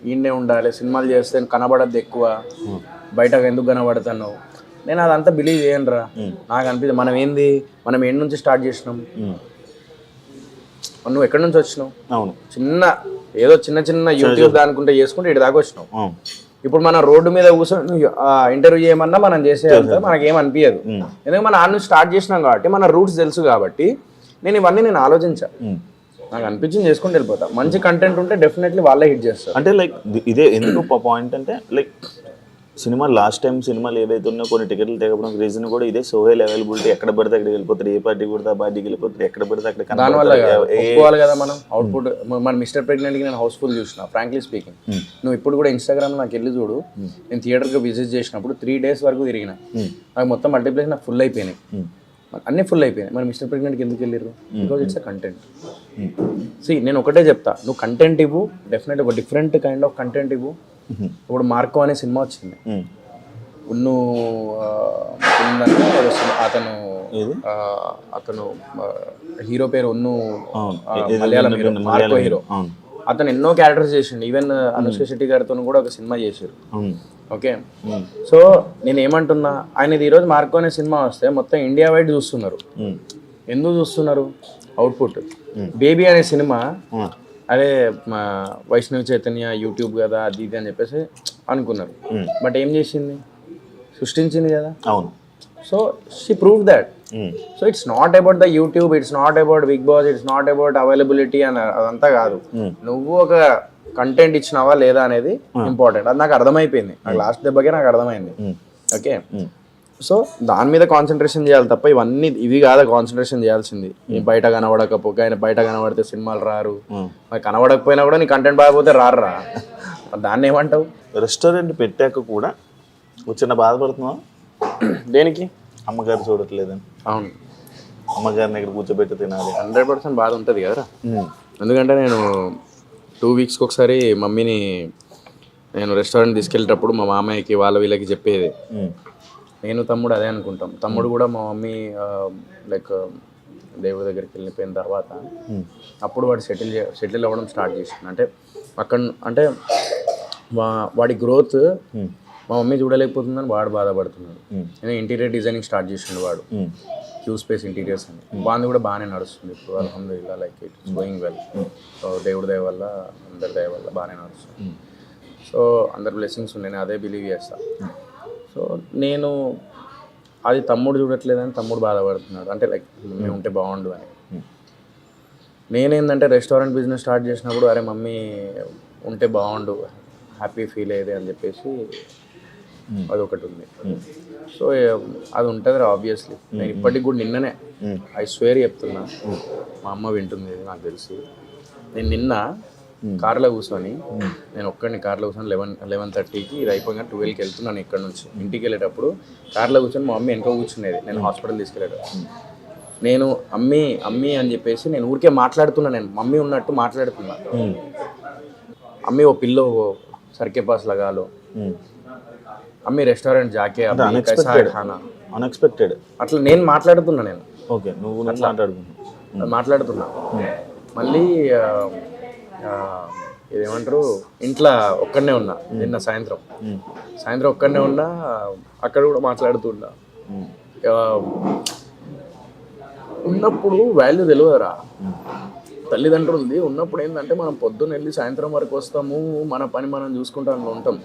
ఈయనే ఉండాలి, సినిమాలు చేస్తే కనబడద్దు ఎక్కువ, బయటకు ఎందుకు కనబడుతున్నావు. నేను అదంతా బిలీవ్ చేయనురా. నాకు అనిపిస్తుంది మనం ఏంటి నుంచి స్టార్ట్ చేసినాం, నువ్వు ఎక్కడి నుంచి వచ్చినావు. అవును, ఏదో చిన్న యూట్యూబ్ దానికుంటే చేసుకుంటే ఇటు దాకా వచ్చినావు. ఇప్పుడు మన రోడ్డు మీద కూర్చొని ఇంటర్వ్యూ చేయమన్నా మనం చేసేంత మనకేం అనిపించదు. ఎందుకంటే మనం ఆడ నుంచి స్టార్ట్ చేసినాం కాబట్టి మన రూట్స్ తెలుసు కాబట్టి నేను ఆలోచించా. నాకు అనిపించింది చేసుకుంటూ వెళ్ళిపోతా. మంచి కంటెంట్ ఉంటే డెఫినెట్లీ వాళ్ళే హిట్ చేస్తారు. అంటే లైక్ ఇదే ఎందుకు పాయింట్ అంటే లైక్ సినిమా లాస్ట్ టైం సినిమాలు ఏవైతే ఉన్నాయో కొన్ని టికెట్లు తెగడం రీజన్ కూడా ఇదే. సోహెల్ అవైలబిలిటీ ఎక్కడ పడితే అక్కడికి వెళ్ళిపోతారు, ఏ పార్టీ కూడా పార్టీకి వెళ్ళిపోతారు, ఎక్కడ పడితే అక్కడ. దానివల్ల ఒప్పుకోవాలి కదా మనం అవుట్పుట్. మన మిస్టర్ ప్రెగ్నెంట్కి నేను హౌస్ఫుల్ చూసిన, ఫ్రాంక్లీ స్పీకింగ్. నువ్వు ఇప్పుడు కూడా ఇన్స్టాగ్రామ్ నాకు వెళ్ళి చూడు, నేను థియేటర్కి విజిట్ చేసినప్పుడు 3 days వరకు తిరిగిన, నాకు మొత్తం మల్టీప్లెక్స్ నాకు ఫుల్ అయిపోయినాయి, అన్నీ ఫుల్ అయిపోయినాయి. మరి మిస్టర్ ప్రెగ్నెంట్కి ఎందుకు వెళ్ళారు? Because it's a content. నేను ఒకటే చెప్తా, నువ్వు కంటెంట్ ఇవ్వు, డెఫినెట్ ఒక డిఫరెంట్ కైండ్ ఆఫ్ కంటెంట్ ఇవ్వు. ఇప్పుడు మార్కో అనే సినిమా వచ్చింది, అతను హీరో పేరు ఉన్ను, మలయాళం హీరో, మార్కో హీరో. అతను ఎన్నో క్యారెక్టర్స్ చేసిండు, ఈవెన్ అనుష్క శెట్టి గారితో కూడా ఒక సినిమా చేశారు. ఓకే, సో నేను ఏమంటున్నా, ఆయనది ఈరోజు మార్కో అనే సినిమా వస్తే మొత్తం ఇండియా వైడ్ చూస్తున్నారు. ఎందుకు చూస్తున్నారు? అవుట్పుట్. బేబీ అనే సినిమా అదే వైష్ణవి చైతన్య యూట్యూబ్ కదా అది ఇది అని చెప్పేసి అనుకున్నారు. బట్ ఏం చేసింది? సృష్టించింది కదా. అవును. So she prove that. So it's not about the YouTube, it's not about big boss, it's not about availability అని అదంతా కాదు. నువ్వు ఒక కంటెంట్ ఇచ్చినావా లేదా అనేది ఇంపార్టెంట్. అది నాకు అర్థమైపోయింది, నాకు లాస్ట్ దెబ్బకే నాకు అర్థమైంది. ఓకే, సో దాని మీద కాన్సన్ట్రేషన్ చేయాలి తప్ప ఇవి కాదా కాన్సన్ట్రేషన్ చేయాల్సింది. బయట కనబడకపోతే, ఆయన బయట కనబడితే సినిమాలు రారు, మరి కనబడకపోయినా కూడా నీ కంటెంట్ బాగపోతే రారురా, దాన్ని ఏమంటావు? రెస్టారెంట్ పెట్టాక కూడా వచ్చిన బాధపడుతున్నావా? దేనికి? అమ్మగారు చూడట్లేదని. అవును, అమ్మగారిని ఇక్కడ కూర్చోబెట్టి తినాలి. 100% బాధ ఉంటుంది కదరా. ఎందుకంటే నేను 2 వీక్స్కి ఒకసారి మమ్మీని నేను రెస్టారెంట్ తీసుకెళ్ళేటప్పుడు మా మామయ్యకి వీళ్ళకి చెప్పేది. నేను తమ్ముడు అదే అనుకుంటాం. తమ్ముడు కూడా మా మమ్మీ లైక్ దేవుడి దగ్గరికి వెళ్ళిపోయిన తర్వాత అప్పుడు వాడు సెటిల్ అవ్వడం స్టార్ట్ చేసింది. అంటే అక్కడ అంటే వాడి గ్రోత్ మా మమ్మీ చూడలేకపోతుందని వాడు బాధపడుతున్నాడు. నేను ఇంటీరియర్ డిజైనింగ్ స్టార్ట్ చేసిండు వాడు, క్యూ స్పేస్ ఇంటీరియర్స్ అని. బాగుంది, కూడా బాగానే నడుస్తుంది ఇప్పుడు అల్హమ్దులిల్లా. Like it's going well. So దేవుడి దయ వల్ల, అందరి దయ వల్ల బాగానే నడుస్తుంది. సో అందరి బ్లెస్సింగ్స్ ఉన్నాయి, నేను అదే బిలీవ్ చేస్తాను. సో నేను అది తమ్ముడు చూడట్లేదని తమ్ముడు బాధపడుతున్నాడు. అంటే లైక్ మమ్మీ ఉంటే బాగుండు అని. నేనేందంటే రెస్టారెంట్ బిజినెస్ స్టార్ట్ చేసినప్పుడు అరే మమ్మీ ఉంటే బాగుండు, హ్యాపీ ఫీల్ అయ్యేది అని చెప్పేసి అదొకటి ఉంది. సో అది ఉంటుంది ఆబ్వియస్లీ. నేను ఇప్పటికి కూడా నిన్ననే ఐ స్వేర్ చెప్తున్నా, మా అమ్మ వింటుంది నాకు తెలిసి. నేను నిన్న కార్లో కూర్చొని, నేను ఒక్కడిని కార్లో కూర్చొని 11:30కి ఇది అయిపోయినా 12కి వెళ్తున్నాను ఇక్కడ నుంచి. ఇంటికి వెళ్ళేటప్పుడు కార్లో కూర్చొని మా మమ్మీ వెనక కూర్చునేది, నేను హాస్పిటల్ తీసుకెళ్ళేటప్పుడు. నేను అమ్మీ అమ్మీ అని చెప్పేసి నేను ఊరికే మాట్లాడుతున్నా, నేను మమ్మీ ఉన్నట్టు మాట్లాడుతున్నా. అమ్మీ ఓ పిల్లో సర్కే పాస్ లగాలో, అమ్మీ రెస్టారెంట్ జాకే అన్ఎక్స్పెక్టెడ్ అట్లా నేను మాట్లాడుతున్నా. నేను ఓకే, నువ్వు మాట్లాడుతున్నా. మళ్ళీ ఇదేమంటారు, ఇంట్లో ఒక్కడనే ఉన్నా నిన్న సాయంత్రం ఒక్కడనే ఉన్నా. అక్కడ కూడా మాట్లాడుతున్నా. ఉన్నప్పుడు వాల్యూ తెలియదురా తల్లిదండ్రులది. ఉన్నప్పుడు ఏంటంటే మనం పొద్దున్న వెళ్ళి సాయంత్రం వరకు వస్తాము, మన పని మనం చూసుకుంటూ అందులో ఉంటాం.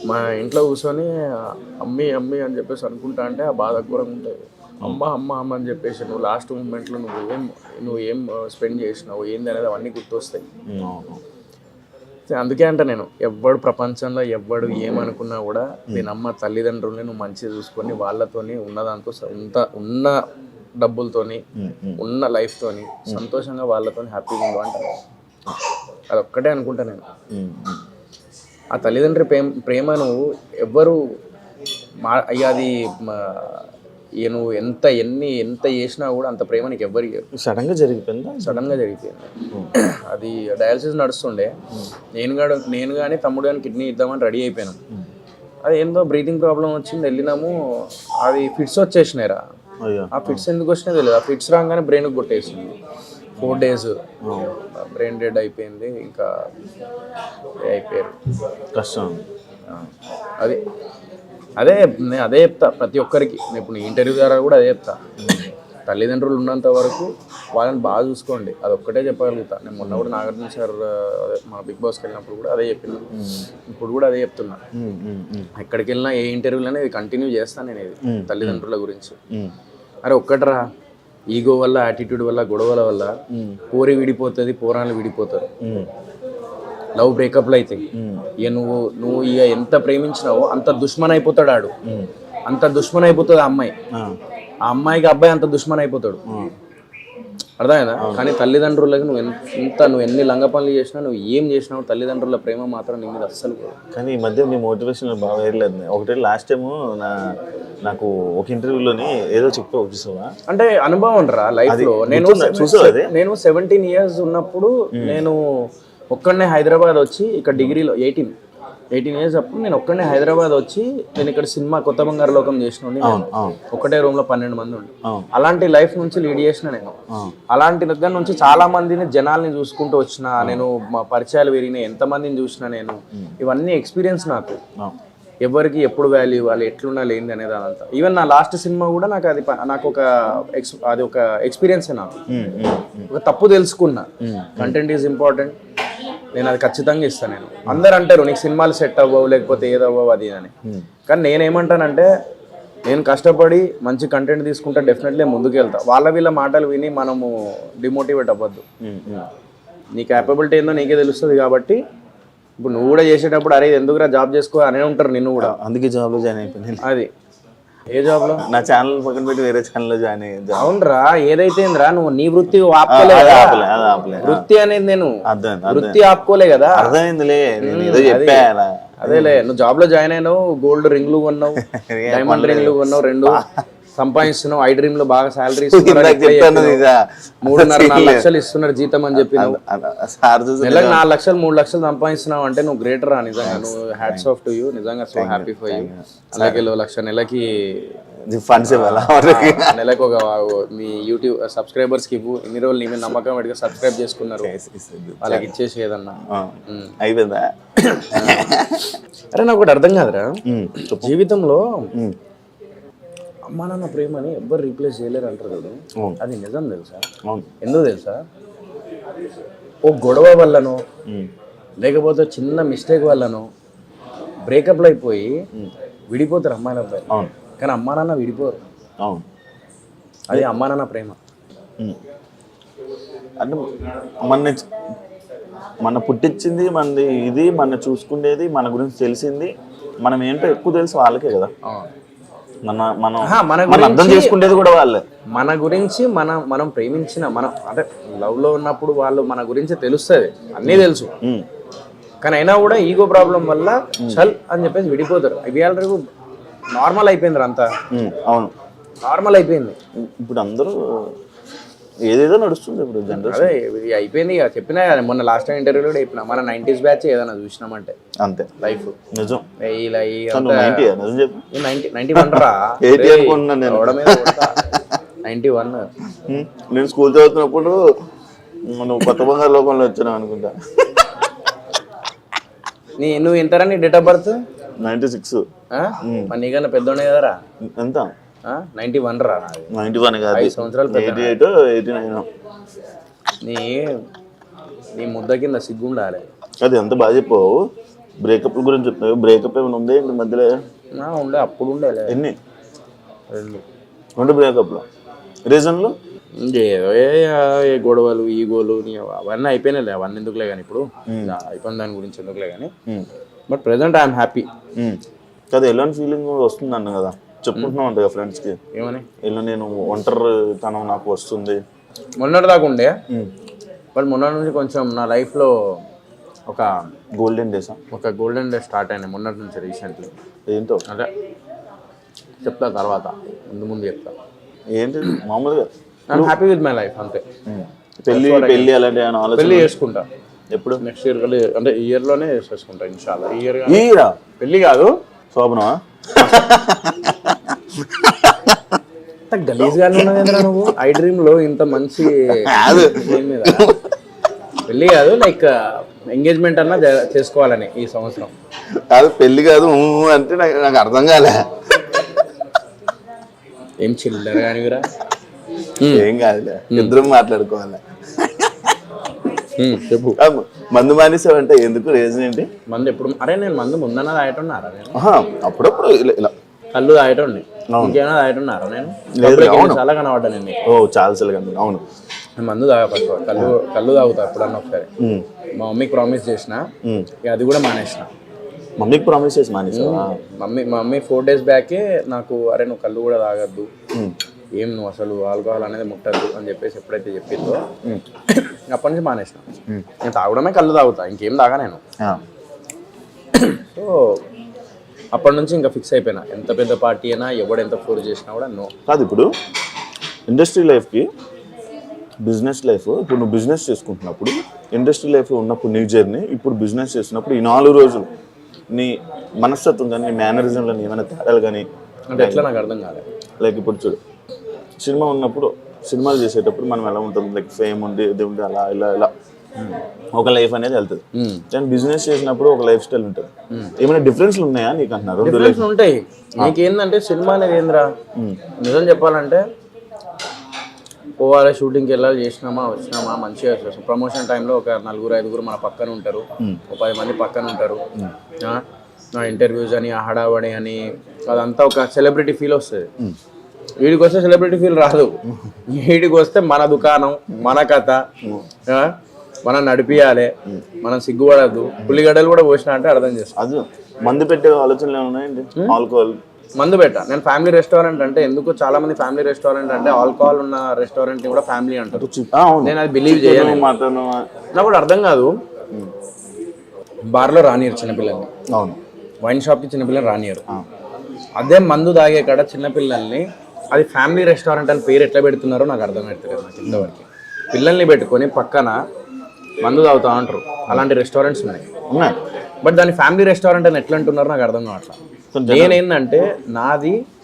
మా ఇంట్లో కూర్చొని అమ్మీ అమ్మీ అని చెప్పేసి అనుకుంటా అంటే ఆ బాధ ఘోరంగా ఉంటుంది. అమ్మ అమ్మ అమ్మ అని చెప్పేసి నువ్వు లాస్ట్ మూమెంట్లో నువ్వు ఏం స్పెండ్ చేసినావు ఏంది అనేది అవన్నీ గుర్తొస్తాయి. అందుకే అంట నేను, ఎవ్వడు ప్రపంచంలో ఎవ్వడు ఏమనుకున్నా కూడా నేను అమ్మ తల్లిదండ్రుల్ని నువ్వు మంచిగా చూసుకొని వాళ్ళతోని ఉన్నదాంతో ఉన్న డబ్బులతోని ఉన్న లైఫ్తోని సంతోషంగా వాళ్ళతో హ్యాపీగా ఉండు అంటాను. అదొక్కటే అనుకుంటా నేను. ఆ తల్లిదండ్రి ప్రేమను ఎవ్వరు అది నువ్వు ఎంత చేసినా కూడా అంత ప్రేమ నీకు ఎవ్వరికి. సడన్గా జరిగిపోయింది. అది డయాలసిస్ నడుస్తుండే. నేను కానీ తమ్ముడు కానీ కిడ్నీ ఇద్దామని రెడీ అయిపోయినాం. అది ఏందో బ్రీతింగ్ ప్రాబ్లం వచ్చింది, వెళ్ళినాము. అది ఫిట్స్ వచ్చేసినాయిరా. ఆ ఫిట్స్ ఎందుకు వచ్చినా తెలియదు. ఆ ఫిట్స్ రాగానే బ్రెయిన్కి కొట్టేసింది. 4 days బ్రెయిన్ డెడ్ అయిపోయింది. ఇంకా అయిపోయారు. కష్టం. నేను అదే చెప్తా ప్రతి ఒక్కరికి. నేను ఇప్పుడు ఇంటర్వ్యూ ద్వారా కూడా అదే చెప్తా. తల్లిదండ్రులు ఉన్నంత వరకు వాళ్ళని బాగా చూసుకోండి, అదొక్కటే చెప్పగలుగుతా. నేను మొన్న కూడా నాగార్జున సార్ మన బిగ్ బాస్కి వెళ్ళినప్పుడు కూడా అదే చెప్పిన, ఇప్పుడు కూడా అదే చెప్తున్నా. ఎక్కడికి వెళ్ళినా ఏ ఇంటర్వ్యూలనే ఇది కంటిన్యూ చేస్తాను నేను, ఇది తల్లిదండ్రుల గురించి. అరే ఒక్కటరా, ఈగో వల్ల, యాటిట్యూడ్ వల్ల, గొడవల వల్ల పోరి విడిపోతుంది, పోరాలు విడిపోతారు, లవ్ బ్రేకప్లు అవుతాయి. ఇక నువ్వు ఇక ఎంత ప్రేమించినావో అంత దుష్మన్ అయిపోతాడు ఆడు, అంత దుష్మన్ అయిపోతుంది ఆ అమ్మాయి. ఆ అమ్మాయికి అబ్బాయి అంత దుష్మన్ అయిపోతాడు, అర్థమైందా? కానీ తల్లిదండ్రులకి నువ్వు ఎన్ని లంగ పనులు చేసినా, నువ్వు ఏం చేసినావు, తల్లిదండ్రుల ప్రేమ మాత్రం నీ మీద అస్సలు. కానీ ఈ మధ్య నీ మోటివేషన్ బాగా వేయలేదు. ఒకటి లాస్ట్ టైము నాకు ఒక ఇంటర్వ్యూలోని ఏదో చెప్పావు చూసావా, అంటే అనుభవం రా లైఫ్లో. నేను 17 years ఉన్నప్పుడు నేను ఒక్కడనే హైదరాబాద్ వచ్చి, ఇక్కడ డిగ్రీలో 18 years అప్పుడు నేను ఒక్కడనే హైదరాబాద్ వచ్చి, నేను ఇక్కడ సినిమా కొత్త బంగారు లోకం చేసిన, ఒకటే రూమ్ లో 12 మంది ఉండి, అలాంటి లైఫ్ నుంచి లీడ్ చేసిన నేను. అలాంటి దగ్గర నుంచి చాలా మందిని జనాల్ని చూసుకుంటూ వచ్చిన నేను, మా పరిచయాలు పెరిగినాయి, ఎంతమందిని చూసిన నేను. ఇవన్నీ ఎక్స్పీరియన్స్ నాకు. ఎవరికి ఎప్పుడు వాల్యూ ఇవ్వాలి, ఎట్లున్నా లేనిది అనేది అదంతా. ఈవెన్ నా లాస్ట్ సినిమా కూడా నాకు ఒక ఎక్స్పీరియన్సే. నాకు ఒక తప్పు తెలుసుకున్నా, కంటెంట్ ఈజ్ ఇంపార్టెంట్, నేను అది ఖచ్చితంగా ఇస్తాను. నేను అందరు అంటారు నీకు సినిమాలు సెట్ అవ్వవు, లేకపోతే ఏదవ్వవు అది అని. కానీ నేనేమంటానంటే, నేను కష్టపడి మంచి కంటెంట్ తీసుకుంటే డెఫినెట్లీ ముందుకు వెళ్తా. వీళ్ళ మాటలు విని మనము డిమోటివేట్ అవ్వద్దు. నీ క్యాపబిలిటీ ఏందో నీకే తెలుస్తుంది. కాబట్టి ఇప్పుడు నువ్వు కూడా చేసేటప్పుడు అరే ఎందుకురా జాబ్ చేసుకో అనే ఉంటారు నిన్ను కూడా. అందుకే జాబ్లో జాయిన్ అయిపోయింది. అది ఏ జాబ్ లో? నా ఛానల్ పక్కన పెట్టి వేరే ఛానల్లో జాయిన్ అయ్యింది. అవునరా, ఏదైతే నువ్వు నీ వృత్తి ఆపుకోలే, వృత్తి అనేది నేను వృత్తి ఆపుకోలే కదా. అర్థమైందిలే, అదేలే. నువ్వు జాబ్ లో జాయిన్ అయినావు, గోల్డ్ రింగ్లు కొన్నావు, డైమండ్ రింగ్లు కొన్నావు 2. సంపాదిస్తున్నావు, ఐ డ్రీమ్ లో బాగా శాలరీ చెప్పాను ఇక 3.5-4 లక్షలు ఇస్తున్నారు జీతం అని చెప్పి సార్ చూసి నెలకు 4 లక్షలు 3 లక్షలు సంపాదిస్తున్నావు అంటే నువ్వు గ్రేటర్ రా నిజంగా. నువ్వు హ్యాట్స్ ఆఫ్ టు యూ, నిజంగా సో హ్యాపీ ఫర్ యూ. అలాగే 1 లక్ష నెలకి ఫండ్స్ ఇవ్వాలా నెలకు ఒక మీ యూట్యూబ్ సబ్స్క్రైబర్స్ కి ఇవ్వు. ఇన్ని రోజులు నీ మీద నమ్మకం పెట్టుగా సబ్స్క్రైబ్ చేసుకున్నారు, వాళ్ళకి ఇచ్చేసి ఏదన్నా అయిపోయిందా. అరే నాకు ఒకటి అర్థం కాదురా, జీవితంలో అమ్మా నాన్న ప్రేమని ఎవ్వరు రీప్లేస్ చేయలేరు అంటారు కదా, అది నిజం తెలుసా? ఎందుకు తెలుసా? ఓ గొడవ వల్లనో లేకపోతే చిన్న మిస్టేక్ వల్లనో బ్రేకప్లు అయిపోయి విడిపోతారు అమ్మాయిల అబ్బాయి, కానీ అమ్మా నాన్న విడిపోరు. అది అమ్మా నాన్న ప్రేమ. అంటే మన పుట్టించింది మనది, ఇది మన చూసుకునేది, మన గురించి తెలిసింది, మనం ఏంటో ఎక్కువ తెలుసు వాళ్ళకే కదా. మనం అర్థం చేసుకునేది కూడా వాళ్ళే. మన గురించి మనం ప్రేమించిన మనం అంటే లవ్ లో ఉన్నప్పుడు వాళ్ళు మన గురించి తెలుస్తుంది, అన్నీ తెలుసు, కానీ అయినా కూడా ఈగో ప్రాబ్లం వల్ల చల్ అని చెప్పేసి విడిపోతారు. ఇవి రేపు నార్మల్ అయిపోయింది అంతా. అవును, నార్మల్ అయిపోయింది. ఇప్పుడు అందరూ ఏదేదో నడుస్తుంది ఇప్పుడు జనరేషన్. అదే ఇది అయిపోయింది ఇక. చెప్పినా కదా మొన్న లాస్ట్ టైం ఇంటర్వ్యూలో కూడా చెప్పిన, మన 90s బ్యాచ్ ఏదైనా చూసినామంటే అంతే లైఫ్. నిజం. 91 రా, 91. నేను స్కూల్ చదువుతున్నప్పుడు నువ్వు కొత్త బంగారు లోకంలో వచ్చినావు అనుకుంటా. నువ్వు ఎంతరా నీ డేట్ ఆఫ్ బర్త్? 96. మరి నీకన్నా పెద్దోడే కదరా. ఎంత? 91 రా. 91 కాదు, 5 సంవత్సరాలు 88, 89. నీ ముద్ద కింద సిగ్గుండాలి. అది ఎంత బాగా చెప్పావు. బ్రేకప్ గురించి చెప్తావు. బ్రేకప్ ఏమైనా ఉందే ఇంటి మధ్యలో? ఉండే, అప్పుడు ఉండేలే. ఎన్ని? 2 బ్రేకప్లు. రీజన్లు ఏ గొడవలు, ఈగోలు అవన్నీ అయిపోయినాయిలే. అవన్నీ ఎందుకులే కానీ ఇప్పుడు అయిపోయిన దాని గురించి ఎందుకులే కానీ. But present I'm happy. కదా ఎలాంటి ఫీలింగ్ వస్తుంది అన్న కదా, చెప్పుకుంటున్నావు అంట కదా ఫ్రెండ్స్కి. ఏమని? ఇలా నేను ఒంటరితనం నాకు వస్తుంది. మొన్నటి దాకా ఉండే, బట్ మొన్నటి నుంచి కొంచెం నా లైఫ్లో ఒక గోల్డెన్ డే స్టార్ట్ అయినాయి మొన్నటి నుంచి రీసెంట్లీ. ఏంటో అంటే చెప్తా తర్వాత, ముందు చెప్తా. ఏంటి మామూలుగా I'm happy with my life అంతే. పెళ్ళి అలాంటి ఆలోచన? పెళ్ళి చేసుకుంటా ఎప్పుడు? నెక్స్ట్ ఇయర్, అంటే ఈ ఇయర్లోనే చేసుకుంటా ఇన్షాల్లా. ఈ ఇయర్ పెళ్ళి కాదు, శోభనమా? గలీజ్గానే ఉన్నదేంద్రా నువ్వు. ఐ డ్రీమ్ లో ఇంత మంచి మీద పెళ్ళి కాదు, లైక్ ఎంగేజ్మెంట్ అన్నా చేసుకోవాలని ఈ సంవత్సరం. కాదు పెళ్ళి కాదు అంటే నాకు అర్థం కాలే. ఏం చిల్లర కానివిరా. ఏం కాదులే, ఇద్దరం మాట్లాడుకోవాలి. చెప్పు. మందు మానేసావంటే ఎందుకు? రీజన్ ఏంటి? మందు ఎప్పుడు? అరే నేను మందు ముందన్నా తాగేటున్నారా నేను? అప్పుడప్పుడు ఇలా కళ్ళు తాగేటండి, ఇంకేమైనా తాగేటున్నారా నేను? చాలా కనబడ్డా నేను. చాలా సార్లు కనబడ్డా. అవును, మందు తాగా ఫస్ట్. కళ్ళు తాగుతా ఎప్పుడన్నా ఒకసారి. మా మమ్మీకి ప్రామిస్ చేసిన, అది కూడా మానేసిన. మమ్మీకి ప్రామిస్ చేసి మానేసావా? మా మమ్మీ 4 days బ్యాకే నాకు, అరే నువ్వు కళ్ళు కూడా తాగద్దు, ఏం నువ్వు అసలు ఆల్కహాల్ అనేది ముట్టద్దు అని చెప్పేసి ఎప్పుడైతే చెప్పిందో అప్పటి నుంచి మానేసిన. నేను తాగడమే కళ్ళు తాగుతా, ఇంకేం తాగా నేను. సో అప్పటి నుంచి ఇంకా ఫిక్స్ అయిపోయినా, ఎంత పెద్ద పార్టీ అయినా ఎవడు ఎంత ఫోర్స్ చేసినా కూడా నో. కాదు ఇప్పుడు ఇండస్ట్రీ లైఫ్కి బిజినెస్ లైఫ్, ఇప్పుడు నువ్వు బిజినెస్ చేసుకుంటున్నప్పుడు ఇండస్ట్రీ లైఫ్లో ఉన్నప్పుడు నీ జర్నీ, ఇప్పుడు బిజినెస్ చేసినప్పుడు ఈ 4 రోజులు నీ మనస్తత్వం కానీ నీ మేనరిజంలో ఏమైనా తేడాలు కానీ అంటే ఎట్లా నాకు అర్థం కాలేదు. లైక్ ఇప్పుడు చూడు, సినిమా ఉన్నప్పుడు, సినిమాలు చేసేటప్పుడు మనం ఎలా ఉంటుంది, లైక్ ఫేమ్ ఉండి ఇది ఉండి అలా ఇలా ఒక లైఫ్ అనేది వెళ్తుంది. కానీ బిజినెస్ చేసినప్పుడు ఒక లైఫ్ స్టైల్ ఉంటుంది. ఏమైనా డిఫరెన్స్లు ఉన్నాయా నీకు అంటున్నారు? డిఫరెన్స్ ఉంటాయి. నీకేందంటే సినిమా అనేది ఏంద్రా, నిజం చెప్పాలంటే పోవాలి, షూటింగ్కి వెళ్ళాలి, చేసినామా వచ్చినామా మంచిగా ప్రమోషన్ టైంలో ఒక 4-5 మన పక్కన ఉంటారు, ఒక 10 మంది పక్కన ఉంటారు. ఇంటర్వ్యూస్ అని, ఆ హడావడి అని, అదంతా ఒక సెలబ్రిటీ ఫీల్ వస్తుంది. వీడికి వస్తే సెలబ్రిటీ ఫీల్ రాదు. వీడికి వస్తే మన దుకాణం, మన కథ, మనం నడిపియాలి, మనం సిగ్గుపడద్దు. పుల్లిగడ్డలు కూడా పోసినా అంటే అర్థం చేస్తాం. అది మందు పెట్టే ఆలోచనలు ఏమున్నాయండి? ఆల్కహాల్ మందు పెట్టా నేను. ఫ్యామిలీ రెస్టారెంట్ అంటే ఎందుకు చాలా మంది ఫ్యామిలీ రెస్టారెంట్ అంటే ఆల్కహాల్ ఉన్న రెస్టారెంట్ ని కూడా ఫ్యామిలీ అంటారు. నేను అది బిలీవ్ చేయను. నాకు కూడా అర్థం కాదు. బార్లో రానియరు చిన్నపిల్లల్ని, వైన్ షాప్కి చిన్నపిల్లలు రానియరు. అదే మందు తాగే కాడ చిన్నపిల్లల్ని అది ఫ్యామిలీ రెస్టారెంట్ అని పేరు ఎట్లా పెడుతున్నారో నాకు అర్థమవుతుంది నాకు ఇంతవరకు. పిల్లల్ని పెట్టుకొని పక్కన మందు తాగుతా అంటారు, అలాంటి రెస్టారెంట్స్ ఉన్నాయి. బట్ దాన్ని ఫ్యామిలీ రెస్టారెంట్ అని ఎట్లా అంటున్నారో నాకు అర్థం కావట్లా. నేనేందంటే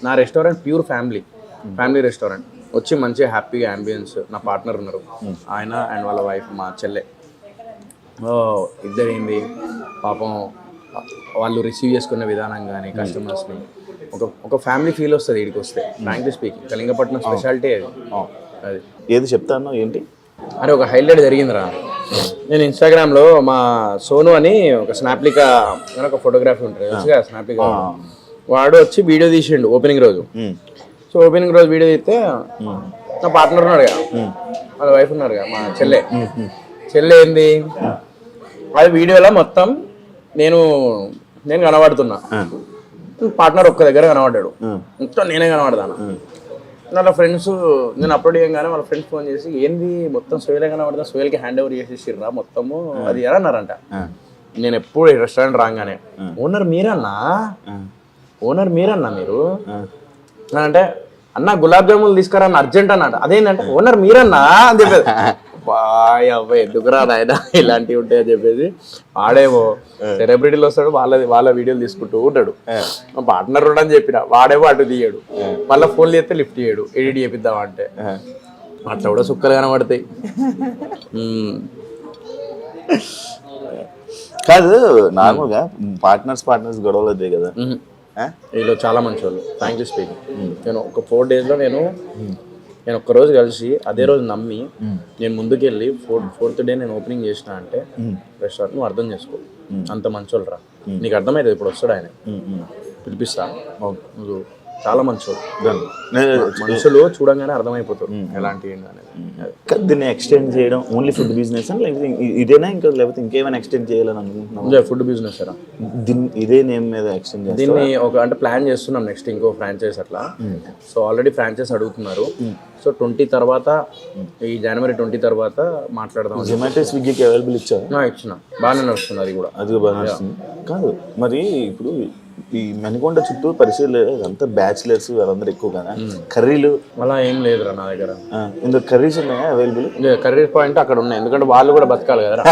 నా రెస్టారెంట్ ప్యూర్ ఫ్యామిలీ రెస్టారెంట్. వచ్చి మంచిగా హ్యాపీగా అంబియన్స్, నా పార్ట్నర్ ఉన్నారు, ఆయన అండ్ వాళ్ళ వైఫ్ మా చెల్లె. ఇద్దరేంది పాపం వాళ్ళు రిసీవ్ చేసుకున్న విధానం కానీ కస్టమర్స్ని ఒక ఫ్యామిలీ ఫీల్ వస్తుంది వీడికి వస్తే. ఫ్రాంక్లీ స్పీకింగ్ కళింగపట్నం స్పెషాలిటీ అది. ఏది చెప్తాను ఏంటి అరే ఒక హైలైట్ జరిగిందిరా. నేను ఇన్స్టాగ్రామ్లో మా సోను అని ఒక స్నాప్లికా అని ఒక ఫోటోగ్రఫీ ఉంటుంది కదా స్నాప్లికా, వాడు వచ్చి వీడియో తీసిండు ఓపెనింగ్ రోజు. సో ఓపెనింగ్ రోజు వీడియో తీస్తే నా పార్ట్నర్ ఉన్నాడు కదా, వాళ్ళ వైఫ్ ఉన్నారు కదా, మా చెల్లె ఏంది అది వీడియోలో మొత్తం నేను కనబడుతున్నా, పార్ట్నర్ ఒక్క దగ్గర కనబడ్డాడు, మొత్తం నేనే కనబడతాను. వాళ్ళ ఫ్రెండ్స్ నేను అప్లోడ్ చేయగానే వాళ్ళ ఫ్రెండ్స్ ఫోన్ చేసి ఏంది మొత్తం సోయలే కనబడతా, సోయల్కి హ్యాండ్ ఓవర్ చేసేసిర్రా మొత్తము అది ఎలా అన్నారంట. నేను ఎప్పుడు రెస్టారెంట్ రాగానే ఓనర్ మీరన్నా మీరు అంటే అన్న గులాబ్ జాములు తీసుకురా అన్న అర్జెంట్ అన్నట్టు. అదేంటంటే ఓనర్ మీరన్నా అని చెప్పేది. బాయ్ అబ్బాయి ఎందుకురా నాయన ఇలాంటివి ఉంటాయని చెప్పేసి వాడేమో సెలబ్రిటీలు వస్తాడు, వాళ్ళ వీడియోలు తీసుకుంటూ ఉంటాడు. మా పార్ట్నర్ అని చెప్పిన వాడేమో అటు తీయడు, మళ్ళీ ఫోన్లు చేస్తే లిఫ్ట్ చేయడు, ఎడిట్ చేపిద్దాం అంటే అట్లా కూడా సుక్కలు కనబడతాయి. కాదు నార్మల్గా పార్ట్నర్స్ గొడవలు అవుతాయి కదా, వీళ్ళు చాలా మంచి వాళ్ళు ఫ్రాంక్లీ స్పీకింగ్. నేను ఒక 4 daysలో నేను ఒక్కరోజు కలిసి అదే రోజు నమ్మి నేను ముందుకెళ్ళి 4th day నేను ఓపెనింగ్ చేసిన అంటే రెస్టారెంట్ నువ్వు అర్థం చేసుకో, అంత మంచోళ్ళు రా. నీకు అర్థమవుతుంది ఇప్పుడు వస్తాడు ఆయన, పిలిపిస్తా, నువ్వు చాలా మంచోళ్ళు. మనుషులు చూడంగానే అర్థమైపోతారు ఎలాంటి అనేది. దీన్ని ఎక్స్టెండ్ చేయడం ఓన్లీ ఫుడ్ బిజినెస్ అని లేకపోతే ఇదేనా ఇంకా లేకపోతే ఇంకేమైనా ఎక్స్టెండ్ చేయాలని అనుకుంటున్నాం? ఫుడ్ బిజినెస్ రా, ఇదే నేమ్ మీద ఎక్స్టెండ్ చేస్తాం. దీన్ని అంటే ప్లాన్ చేస్తున్నాం నెక్స్ట్ ఇంకో ఫ్రాంచైజ్ అట్లా. సో ఆల్రెడీ ఫ్రాంచైజ్ అడుగుతున్నారు. సో 20 తర్వాత ఈ January 20 తర్వాత మాట్లాడదాం. జొమాటో స్విగ్గీకి అవైలబుల్ ఇచ్చిన బాగానే నడుస్తుంది, అది కూడా బాగా నడుస్తుంది. కాదు మరి ఇప్పుడు ఈ మణికొండ చుట్టూ పరిశీలి అంతా బ్యాచిలర్స్ వాళ్ళందరూ ఎక్కువ కదా, కర్రీలు అలా ఏం లేదురా నా దగ్గర. ఇందులో కర్రీస్ ఉన్నాయా అవైలబుల్? కర్రీ పాయింట్ అక్కడ ఉన్నాయి, ఎందుకంటే వాళ్ళు కూడా బతకాలి కదా,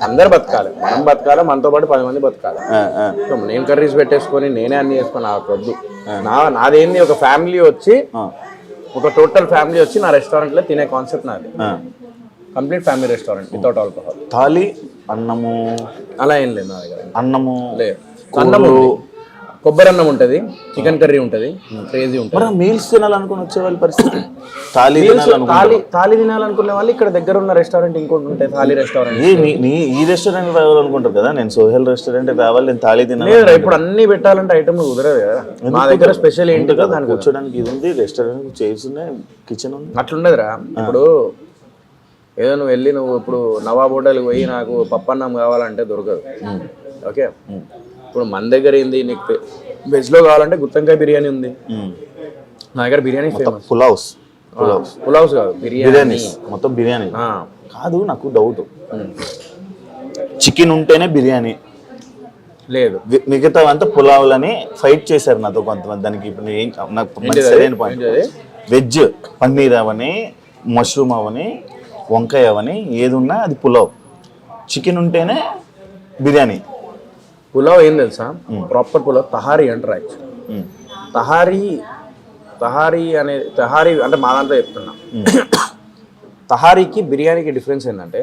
అందరు బతకాలి, మనం బతకాలి, మనతో పాటు 10 మంది బతకాలి. నేను కర్రీస్ పెట్టేసుకొని నేనే అన్ని చేసుకొని నాకు వద్దు. నాదేంది ఒక ఫ్యామిలీ వచ్చి ఒక టోటల్ ఫ్యామిలీ వచ్చి నా రెస్టారెంట్లో తినే కాన్సెప్ట్ నాది. Complete family restaurant without alcohol. Thali అన్నము అలా ఏం లేదు నా దగ్గర. అన్నము లేదు, అన్నము కొబ్బరి అన్నం ఉంటుంది, చికెన్ కర్రీ ఉంటుంది, క్రేజీ ఉంటుంది. మీల్స్ తినాలనుకుని వచ్చే వాళ్ళ పరిస్థితి థాలీ తినాలనుకునే వాళ్ళు ఇక్కడ దగ్గర ఉన్న రెస్టారెంట్ ఇంకోటి ఉంటాయి, థాలీ రెస్టారెంట్. ఈ రెస్టారెంట్ రావాలనుకుంటారు కదా, నేను సోహెల్ రెస్టారెంట్ రావాలి, నేను థాలీ తినాలి. ఇప్పుడు అన్ని పెట్టాలంటే ఐటమ్ కుదరదు కదా. మా దగ్గర స్పెషల్ ఏంటి కదా, దానికి కూర్చోడానికి ఇది ఉంది, రెస్టారెంట్ చైర్స్ ఉన్నాయి, కిచెన్ ఉంది. అట్లుండదురా. ఇప్పుడు ఏదో నువ్వు వెళ్ళి నువ్వు ఇప్పుడు నవాబ్ హోటల్కి పోయి నాకు పప్పన్నం కావాలంటే దొరకదు. ఓకే, ఇప్పుడు మన దగ్గర ఏంది, నీకు వెజ్లో కావాలంటే గుత్తంకాయ బిర్యానీ ఉంది, నా దగ్గర బిర్యానీ ఫేమస్. పులావ్స్ కాదు బిర్యానీ, మొత్తం బిర్యానీ కాదు. నాకు డౌట్, చికెన్ ఉంటేనే బిర్యానీ లేదు, మిగతా అంతా పులావులని ఫైట్ చేశారు నాతో కొంతమంది. దానికి ఇప్పుడు నాకు సరైన పాయింట్, వెజ్ పన్నీర్ అవని, మష్రూమ్ అవని, వంకాయ అవని, ఏది ఉన్నా అది పులావ్. చికెన్ ఉంటేనే బిర్యానీ. పులావ్ ఏం తెలుసా, ప్రాపర్ పులావ్ తహారీ అంటారు యాక్చువల్లీ. తహారీ అంటే మా దాంట్లో చెప్తున్నా. తహారీకి బిర్యానీకి డిఫరెన్స్ ఏంటంటే,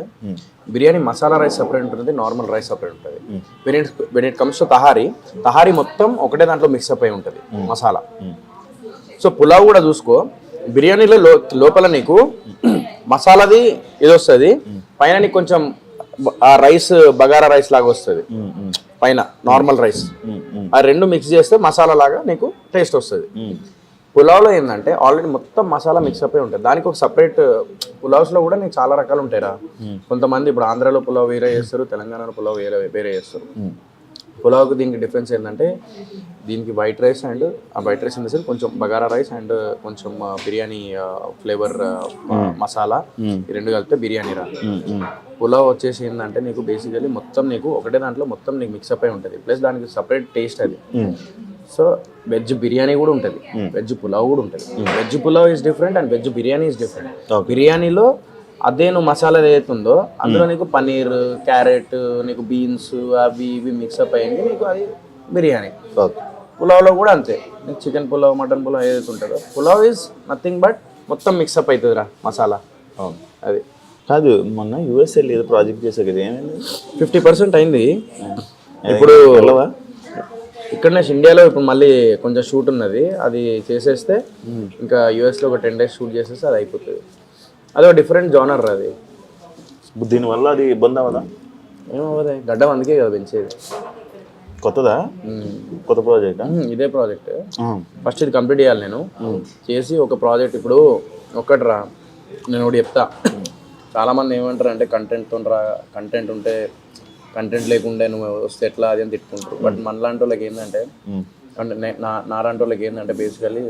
బిర్యానీ మసాలా రైస్ సపరేట్ ఉంటుంది, నార్మల్ రైస్ సపరేట్ ఉంటుంది. When it comes to tahari మొత్తం ఒకటే దాంట్లో మిక్సప్ అయి ఉంటుంది మసాలా. సో పులావ్ కూడా చూసుకో, బిర్యానీలో లోపల నీకు మసాలాది ఇది వస్తుంది, పైన నీకు కొంచెం ఆ రైస్ బగారా రైస్ లాగా వస్తుంది, పైన నార్మల్ రైస్. ఆ రెండు మిక్స్ చేస్తే మసాలా లాగా నీకు టేస్ట్ వస్తుంది. పులావ్లో ఏంటంటే ఆల్రెడీ మొత్తం మసాలా మిక్సప్ అయి ఉంటుంది, దానికి ఒక సపరేట్. పులావ్స్లో కూడా నీకు చాలా రకాలు ఉంటాయిరా. కొంతమంది ఇప్పుడు ఆంధ్రాలో పులావ్ వేరే చేస్తారు, తెలంగాణలో పులావ్ వేరే చేస్తారు. పులావ్కి దీనికి డిఫరెన్స్ ఏంటంటే, దీనికి వైట్ రైస్ అండ్ ఆ white rice in the sense కొంచెం బగారా రైస్ అండ్ కొంచెం బిర్యానీ ఫ్లేవర్ మసాలా, ఈ రెండు కలిపితే బిర్యానీ రా. పులావ్ వచ్చేసి ఏంటంటే నీకు బేసికలీ మొత్తం నీకు ఒకటే దాంట్లో మొత్తం నీకు మిక్సప్ అయి ఉంటుంది, ప్లస్ దానికి సపరేట్ టేస్ట్ అది. సో వెజ్ బిర్యానీ కూడా ఉంటుంది, వెజ్ పులావ్ కూడా ఉంటుంది. Veg pulao is different and veg biryani is different. బిర్యానీలో అదే నువ్వు మసాలా ఏదైతుందో అందులో నీకు పన్నీర్, క్యారెట్, నీకు బీన్స్ అవి ఇవి మిక్సప్ అయ్యింది, నీకు అది బిర్యానీ. పులావ్లో కూడా అంతే, నీకు చికెన్ పులావ్, మటన్ పులావ్ ఏదైతే ఉంటుందో పులావ్ ఈజ్ నథింగ్ బట్ మొత్తం మిక్సప్ అవుతుంది రా మసాలా. అది కాదు, మొన్న యూఎస్ వెళ్ళి ఏదో ప్రాజెక్ట్ చేసా కదా, ఏమైంది? 50% అయింది. ఇప్పుడు ఇక్కడనే ఇండియాలో ఇప్పుడు మళ్ళీ కొంచెం షూట్ ఉన్నది, అది చేసేస్తే ఇంకా యూఎస్లో ఒక 10 days షూట్ చేసేస్తే అది అయిపోతుంది. అది ఒక డిఫరెంట్ జోనర్ అది. దీనివల్ల అది ఇబ్బంది అవ్వదా? ఏమవ్వదే, గడ్డం అందుకే కదా పెంచేది. కొత్తదా? కొత్త ప్రాజెక్ట్? ఇదే ప్రాజెక్ట్. ఫస్ట్ ఇది కంప్లీట్ చేయాలి నేను. చేసి ఒక ప్రాజెక్ట్ ఇప్పుడు ఒక్కటి రా, నేను ఒకటి చెప్తా. చాలామంది ఏమంటారు అంటే కంటెంట్ ఉంటే కంటెంట్ లేకుండా నువ్వు వస్తే ఎట్లా అది అని తిట్టుకుంటారు. బట్ మనలాంటి వాళ్ళకి ఏంటంటే, అంటే నాలాంటి వాళ్ళకి ఏంటంటే బేసికలీ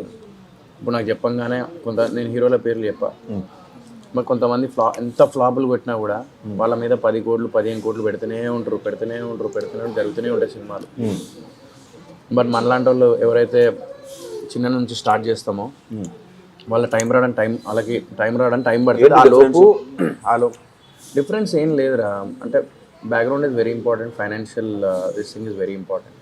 ఇప్పుడు నాకు చెప్పంగానే నేను హీరోల పేర్లు చెప్పా, మరి కొంతమంది ఎంత ఫ్లాపులు కొట్టినా కూడా వాళ్ళ మీద 10 కోట్లు 15 కోట్లు పెడుతూనే ఉంటారు జరుగుతూనే ఉంటాయి సినిమాలు. బట్ మనలాంటి వాళ్ళు ఎవరైతే చిన్న నుంచి స్టార్ట్ చేస్తామో వాళ్ళ వాళ్ళకి టైం రావడానికి టైం పడుతుంది. ఆ లోపు డిఫరెన్స్ ఏం లేదురా. అంటే background is very important, financial this thing is very important.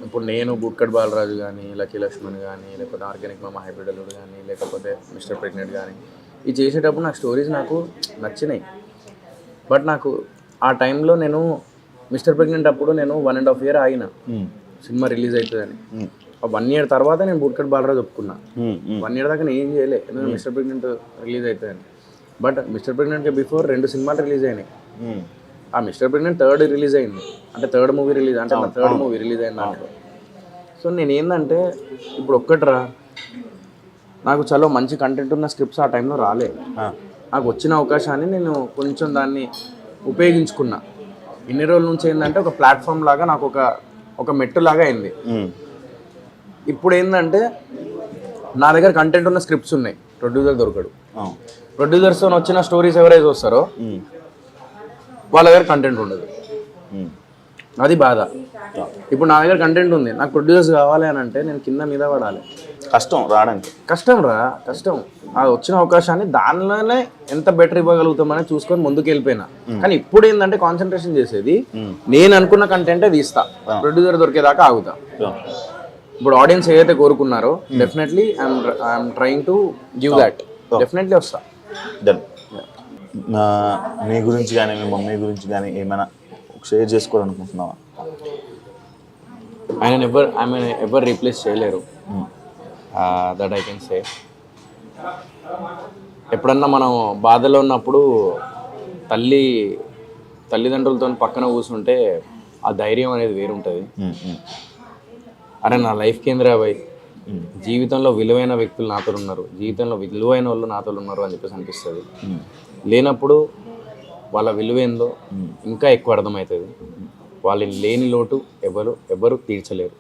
ఇప్పుడు నేను బుట్కట్ బాలరాజు కానీ, లక్కీ లక్ష్మణ్ కానీ, లేకపోతే ఆర్గానిక్ మామ హైబ్రిడ్ అల్లుడు కానీ, లేకపోతే మిస్టర్ ప్రెగ్నెంట్ కానీ, ఇది చేసేటప్పుడు నాకు స్టోరీస్ నాకు నచ్చినాయి. బట్ నాకు ఆ టైంలో నేను మిస్టర్ ప్రెగ్నెంట్ అప్పుడు నేను 1.5 year ఆగిన సినిమా రిలీజ్ అవుతుందని. 1 year తర్వాత నేను బుట్కట్ బాలరాజు ఒప్పుకున్నా. 1 year దాకా నేను ఏం చేయలే, ఎందుకంటే మిస్టర్ ప్రెగ్నెంట్ రిలీజ్ అవుతుందని. బట్ మిస్టర్ ప్రెగ్నెంట్కి బిఫోర్ 2 సినిమాలు రిలీజ్ అయినాయి. ఆ మిస్టర్ ప్రెగ్నెంట్ థర్డ్ రిలీజ్ అయింది, అంటే థర్డ్ మూవీ రిలీజ్ అయింది దాంట్లో. సో నేను ఏంటంటే ఇప్పుడు ఒక్కట్రా, నాకు చాలా మంచి కంటెంట్ ఉన్న స్క్రిప్ట్స్ ఆ టైంలో రాలే. నాకు వచ్చిన అవకాశాన్ని నేను కొంచెం దాన్ని ఉపయోగించుకున్నా. ఇన్ని రోజుల నుంచి ఏంటంటే ఒక ప్లాట్ఫామ్ లాగా నాకు ఒక మెట్టు లాగా అయింది. ఇప్పుడు ఏంటంటే నా దగ్గర కంటెంట్ ఉన్న స్క్రిప్ట్స్ ఉన్నాయి, ప్రొడ్యూసర్ దొరకడు. ప్రొడ్యూసర్స్తో వచ్చిన స్టోరీస్ ఎవరైతే వస్తారో వాళ్ళ దగ్గర కంటెంట్ ఉండదు, అది బాధ. ఇప్పుడు నా దగ్గర కంటెంట్ ఉంది, నాకు ప్రొడ్యూసర్స్ కావాలి అని అంటే నేను కింద మీద పడాలి. కష్టం రావడానికి, కష్టం. అది వచ్చిన అవకాశాన్ని దానిలోనే ఎంత బెటర్ ఇవ్వగలుగుతామని చూసుకొని ముందుకు వెళ్ళిపోయినా. కానీ ఇప్పుడు ఏంటంటే కాన్సన్ట్రేషన్ చేసేది నేను అనుకున్న కంటెంటే తీస్తా, ప్రొడ్యూసర్ దొరికేదాకా ఆగుతా. ఇప్పుడు ఆడియన్స్ ఏదైతే కోరుకున్నారో definitely I'm trying to give that, definitely వస్తా. డన్. నీ గురించి కానీ మీ మమ్మీ గురించి కానీ ఏమైనా షేర్ చేసుకోవాలనుకుంటున్నావా? ఆయన ఎవరు రీప్లేస్ చేయలేరు, దట్ ఐ కెన్ సే. ఎప్పుడన్నా మనం బాధలో ఉన్నప్పుడు తల్లిదండ్రులతో పక్కన కూర్చుంటే ఆ ధైర్యం అనేది వేరుంటుంది. అరే నా లైఫ్ కేంద్ర పోయి జీవితంలో విలువైన వ్యక్తులు నాతో ఉన్నారు, జీవితంలో విలువైన వాళ్ళు నాతో ఉన్నారు అని చెప్పేసి అనిపిస్తుంది. లేనప్పుడు వాళ్ళ విలువేందో ఇంకా ఎక్కువ అర్థమవుతుంది. వాళ్ళని లేని లోటు ఎవరు తీర్చలేరు.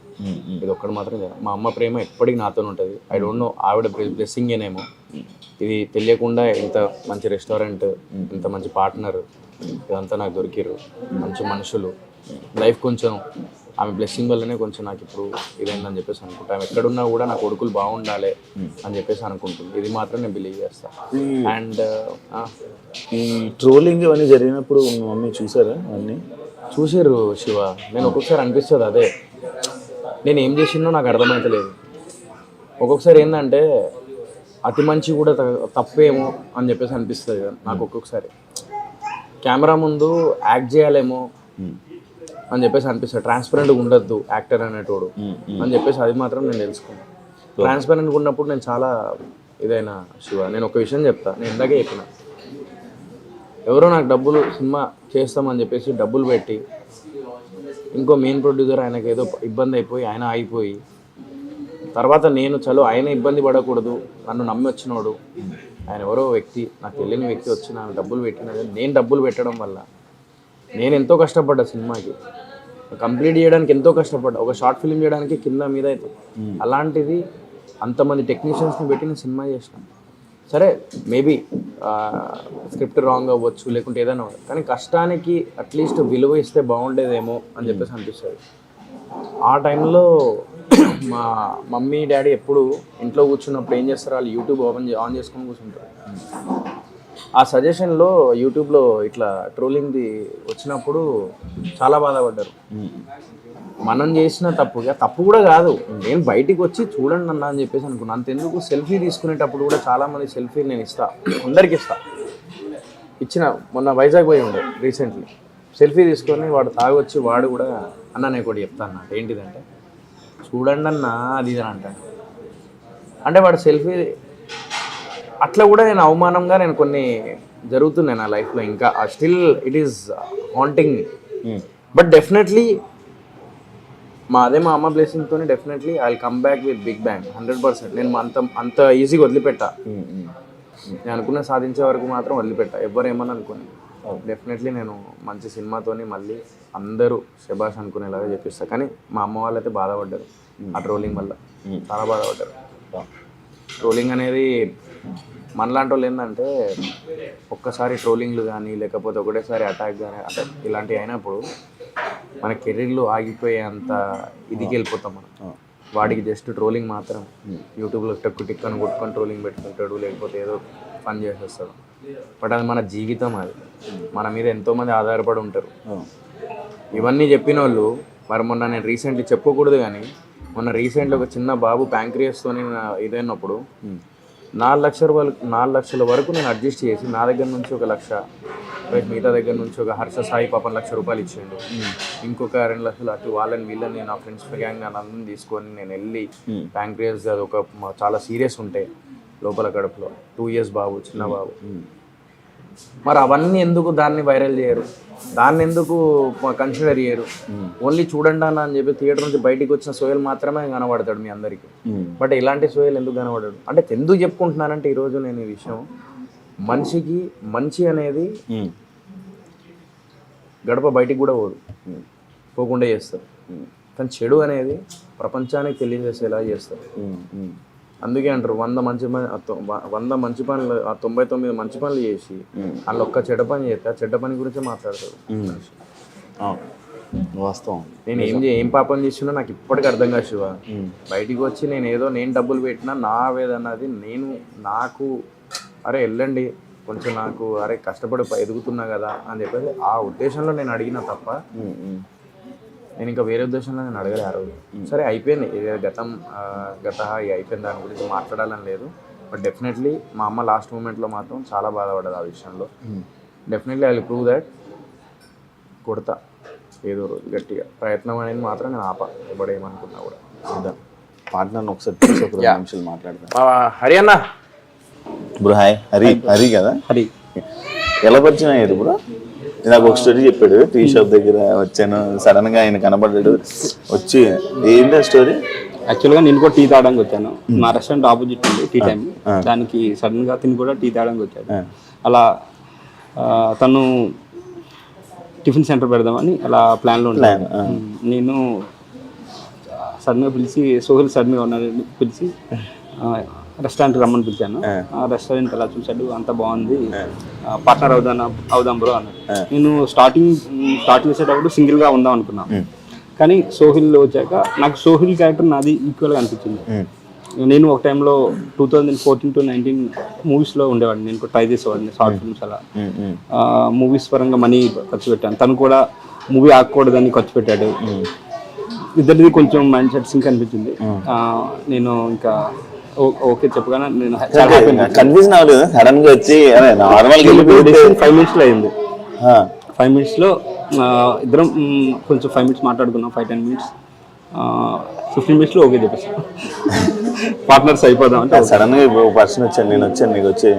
ఇది ఒక్కటి మాత్రం. మా అమ్మ ప్రేమ ఎప్పటికీ నాతో ఉంటుంది. ఐ డోంట్ నో ఆవిడ బ్లెస్సింగ్ ఏనేమో, ఇది తెలియకుండా ఇంత మంచి రెస్టారెంట్, ఇంత మంచి పార్ట్నర్, ఇదంతా నాకు దొరికిరు. మంచి మనుషులు, లైఫ్ కొంచెం ఆమె బ్లెస్సింగ్ వల్లనే కొంచెం నాకు ఇప్పుడు ఇదైందని చెప్పేసి అనుకుంటా. ఆమె ఎక్కడున్నా కూడా నా కొడుకులు బాగుండాలి అని చెప్పేసి అనుకుంటుంది. ఇది మాత్రం నేను బిలీవ్ చేస్తాను. అండ్ ఈ ట్రోలింగ్ ఇవన్నీ జరిగినప్పుడు మీ మమ్మీ చూసారా? అన్నీ చూసారు శివ. నేను ఒక్కొక్కసారి అనిపిస్తుంది అదే, నేను ఏం చేసిందో నాకు అర్థమవుతలేదు. ఒక్కొక్కసారి ఏంటంటే అతి మంచి కూడా తప్పేమో అని చెప్పేసి అనిపిస్తుంది నాకు. ఒక్కొక్కసారి కెమెరా ముందు యాక్ట్ చేయాలేమో అని చెప్పేసి అనిపిస్తుంది. ట్రాన్స్పరెంట్గా ఉండద్దు యాక్టర్ అనేటోడు అని చెప్పేసి అది మాత్రం నేను తెలుసుకున్నాను. ట్రాన్స్పరెంట్గా ఉన్నప్పుడు నేను చాలా ఇదైనా శివ. నేను ఒక విషయం చెప్తా, నేను ఇందాకే చెప్పిన, ఎవరో నాకు డబ్బులు సినిమా చేస్తామని చెప్పేసి డబ్బులు పెట్టి ఇంకో మెయిన్ ప్రొడ్యూసర్ ఆయనకి ఏదో ఇబ్బంది అయిపోయి ఆయన ఆగిపోయి తర్వాత నేను చలో ఆయన ఇబ్బంది పడకూడదు, నన్ను నమ్మి వచ్చినోడు ఆయన ఎవరో వ్యక్తి, నాకు తెలియని వ్యక్తి వచ్చి నాకు డబ్బులు పెట్టినది. నేను డబ్బులు పెట్టడం వల్ల నేను ఎంతో కష్టపడ్డా, సినిమాకి కంప్లీట్ చేయడానికి ఎంతో కష్టపడ్డా, ఒక షార్ట్ ఫిల్మ్ చేయడానికి కింద మీద అవుతుంది. అలాంటిది అంతమంది టెక్నీషియన్స్ని పెట్టి నేను సినిమా చేసినాను. సరే మేబీ స్క్రిప్ట్ రాంగ్ అవ్వచ్చు, లేకుంటే ఏదైనా, కానీ కష్టానికి అట్లీస్ట్ విలువ ఇస్తే బాగుండేదేమో అని చెప్పేసి అనిపిస్తుంది. ఆ టైంలో మా మమ్మీ డాడీ ఎప్పుడు ఇంట్లో కూర్చున్నప్పుడు ఏం చేస్తారు, వాళ్ళు యూట్యూబ్ ఆన్ చేసుకొని కూర్చుంటారు. ఆ సజెషన్లో యూట్యూబ్లో ఇట్లా ట్రోలింగ్ది వచ్చినప్పుడు చాలా బాధపడ్డారు. మనం చేసిన తప్పు కూడా కాదు, నేను బయటికి వచ్చి చూడండి అన్న అని చెప్పేసి అనుకున్నాను. అంతెందుకు సెల్ఫీ తీసుకునేటప్పుడు కూడా చాలామంది సెల్ఫీలు నేను అందరికి ఇచ్చిన. మొన్న వైజాగ్ పోయి ఉండే రీసెంట్లీ, సెల్ఫీ తీసుకొని వాడు తాగొచ్చి వాడు కూడా అన్న నేను కూడా చెప్తాను అన్న ఏంటిదంటే చూడండి అన్న అది ఇది అని అంటాడు. అంటే వాడు సెల్ఫీ అట్లా కూడా నేను అవమానంగా నేను కొన్ని జరుగుతున్నాయి నా లైఫ్లో. ఇంకా still it is haunting me. But definitely మా అమ్మ బ్లెస్సింగ్తో definitely I will come back with big bang 100%. నేను అంత ఈజీగా వదిలిపెట్టా. నేను అనుకున్న సాధించే వరకు మాత్రం వదిలిపెట్టా, ఎవరేమని అనుకుని. డెఫినెట్లీ నేను మంచి సినిమాతోని మళ్ళీ అందరూ శబాష్ అనుకునేలాగా చెప్పిస్తాను. కానీ మా అమ్మ వాళ్ళు అయితే బాధపడ్డారు ఆ ట్రోలింగ్ వల్ల, చాలా బాధపడ్డారు. ట్రోలింగ్ అనేది మనలాంటి వాళ్ళు ఏంటంటే ఒక్కసారి ట్రోలింగ్లు కానీ లేకపోతే ఒకటేసారి అటాక్ కానీ అంటే ఇలాంటివి అయినప్పుడు మన కెరీర్లో ఆగిపోయేంత ఇదికి వెళ్ళిపోతాం మనం. వాడికి జస్ట్ ట్రోలింగ్ మాత్రం యూట్యూబ్లో టిక్ అని కొట్టుకొని ట్రోలింగ్ పెట్టుకుంటాడు, లేకపోతే ఏదో పని చేసేస్తాడు. బట్ అది మన జీవితం, అది మన మీద ఎంతోమంది ఆధారపడి ఉంటారు. ఇవన్నీ చెప్పిన వాళ్ళు మరి మొన్న నేను రీసెంట్లీ చెప్పకూడదు కానీ మొన్న రీసెంట్లీ ఒక చిన్న బాబు ప్యాంక్రియాస్తో ఇదైనప్పుడు 4 లక్షల వరకు నేను అడ్జస్ట్ చేసి నా దగ్గర నుంచి 1 లక్ష, మిగతా దగ్గర నుంచి ఒక హర్ష సాయి పాపం ₹1,00,000 ఇచ్చిండు. ఇంకొక 2 లక్షలు అటు వీళ్ళని నా ఫ్రెండ్స్ గ్యాంగ్ అందరిని తీసుకొని నేను వెళ్ళి ప్యాంక్రియాస్ అది ఒక చాలా సీరియస్ ఉంటే లోపల కడుపులో 2 years బాబు, చిన్న బాబు. మరి అవన్నీ ఎందుకు దాన్ని వైరల్ చేయరు, దాన్ని ఎందుకు కన్సిడర్ చేయరు? ఓన్లీ చూడండి అన్న అని చెప్పి థియేటర్ నుంచి బయటికి వచ్చిన సోయల్ మాత్రమే కనబడతాడు మీ అందరికీ. బట్ ఇలాంటి సోయల్ ఎందుకు కనబడాడు అంటే ఎందుకు చెప్పుకుంటున్నానంటే ఈరోజు నేను ఈ విషయం, మనిషికి మంచి అనేది గడప బయటికి కూడా పోకుండా చేస్తారు, కానీ చెడు అనేది ప్రపంచానికి తెలియజేసేలా చేస్తారు. అందుకే అంటారు 100 మంచి పనులు 99 మంచి పనులు చేసి వాళ్ళు ఒక్క చెడ్డ పని చేస్తే ఆ చెడ్డ పని గురించే మాట్లాడతారు. వాస్తవం. నేను ఏం పాపం చేసినా నాకు ఇప్పటికీ అర్థం కాదు శివ. బయటికి వచ్చి నేను డబ్బులు పెట్టినా నా వేదన్నది నాకు అరే వెళ్ళండి కొంచెం నాకు అరే కష్టపడి ఎదుగుతున్నా కదా అని చెప్పేసి ఆ ఉద్దేశంలో నేను అడిగిన తప్ప నేను ఇంకా వేరే ఉద్దేశంలో నేను అడగలే ఆ రోజు. సరే అయిపోయింది, గత అయిపోయింది, దాని గురించి మాట్లాడాలని లేదు. బట్ డెఫినెట్లీ మా అమ్మ లాస్ట్ మూమెంట్లో మాత్రం చాలా బాధపడ్డది ఆ విషయంలో. Definitely I will prove that. కొడతా ఏదో రోజు గట్టిగా, ప్రయత్నం అనేది మాత్రం నేను ఎవడేమనుకున్నా కూడా. పార్ట్నర్ ఒకసారి మాట్లాడతా. హరి అన్న బ్రో, హాయ్. హరి కదా? హరి ఎలా పరిచయం అయ్యేది బ్రో? నాకు ఒక స్టోరీ చెప్పాడు, టీ షాప్ దగ్గర వచ్చాను, సడన్ గా ఆయన కనబడ్డాడు, వచ్చి ఏంటి స్టోరీ? యాక్చువల్గా నేను కూడా టీ తాగడానికి వచ్చాను. మా రెస్టారెంట్ ఆపోజిట్ ఉంది టీ టైం, దానికి సడన్ గా తిని కూడా టీ తాగడానికి వచ్చాడు. అలా తను టిఫిన్ సెంటర్ పెడదామని అలా ప్లాన్లో ఉన్నాను. నేను సడన్గా పిలిచి సోహెల్ సడన్గా ఉన్నాడని పిలిచి రెస్టారెంట్ రమ్మని పిలిచాను. ఆ రెస్టారెంట్ అలా చూశాడు, అంత బాగుంది, పార్ట్నర్ అవుదాం బ్రో అన్నాడు. నేను స్టార్ట్ చేసేటప్పుడు సింగిల్గా ఉందాం అనుకున్నాను, కానీ సోహిల్ వచ్చాక నాకు సోహిల్ క్యారెక్టర్ నాది ఈక్వల్గా అనిపించింది. నేను ఒక టైంలో 2014 to 19 మూవీస్లో ఉండేవాడిని, నేను కూడా ట్రై చేసేవాడిని షార్ట్ ఫిల్మ్స్ అలా. మూవీస్ పరంగా మనీ ఖర్చు పెట్టాను, తను కూడా మూవీ ఆగకూడదని ఖర్చు పెట్టాడు. ఇద్దరిది కొంచెం మైండ్ సెట్ సింక్ అనిపించింది. నేను ఇంకా ఓకే చెప్పగానే నేను కన్ఫ్యూజన్ అవ్వలేదు, సడన్ గా వచ్చి 5 minutes లో అయింది. 5 minutes లో ఇద్దరం కొంచెం 5 minutes మాట్లాడుకున్నాం, 5-10 minutes, 15 minutes లో ఓకే చెప్పేసి పార్ట్నర్స్ అయిపోదాం అంటే. సడన్ గా ఒక పర్సన్ వచ్చాను, నేను వచ్చాను, నీకు వచ్చి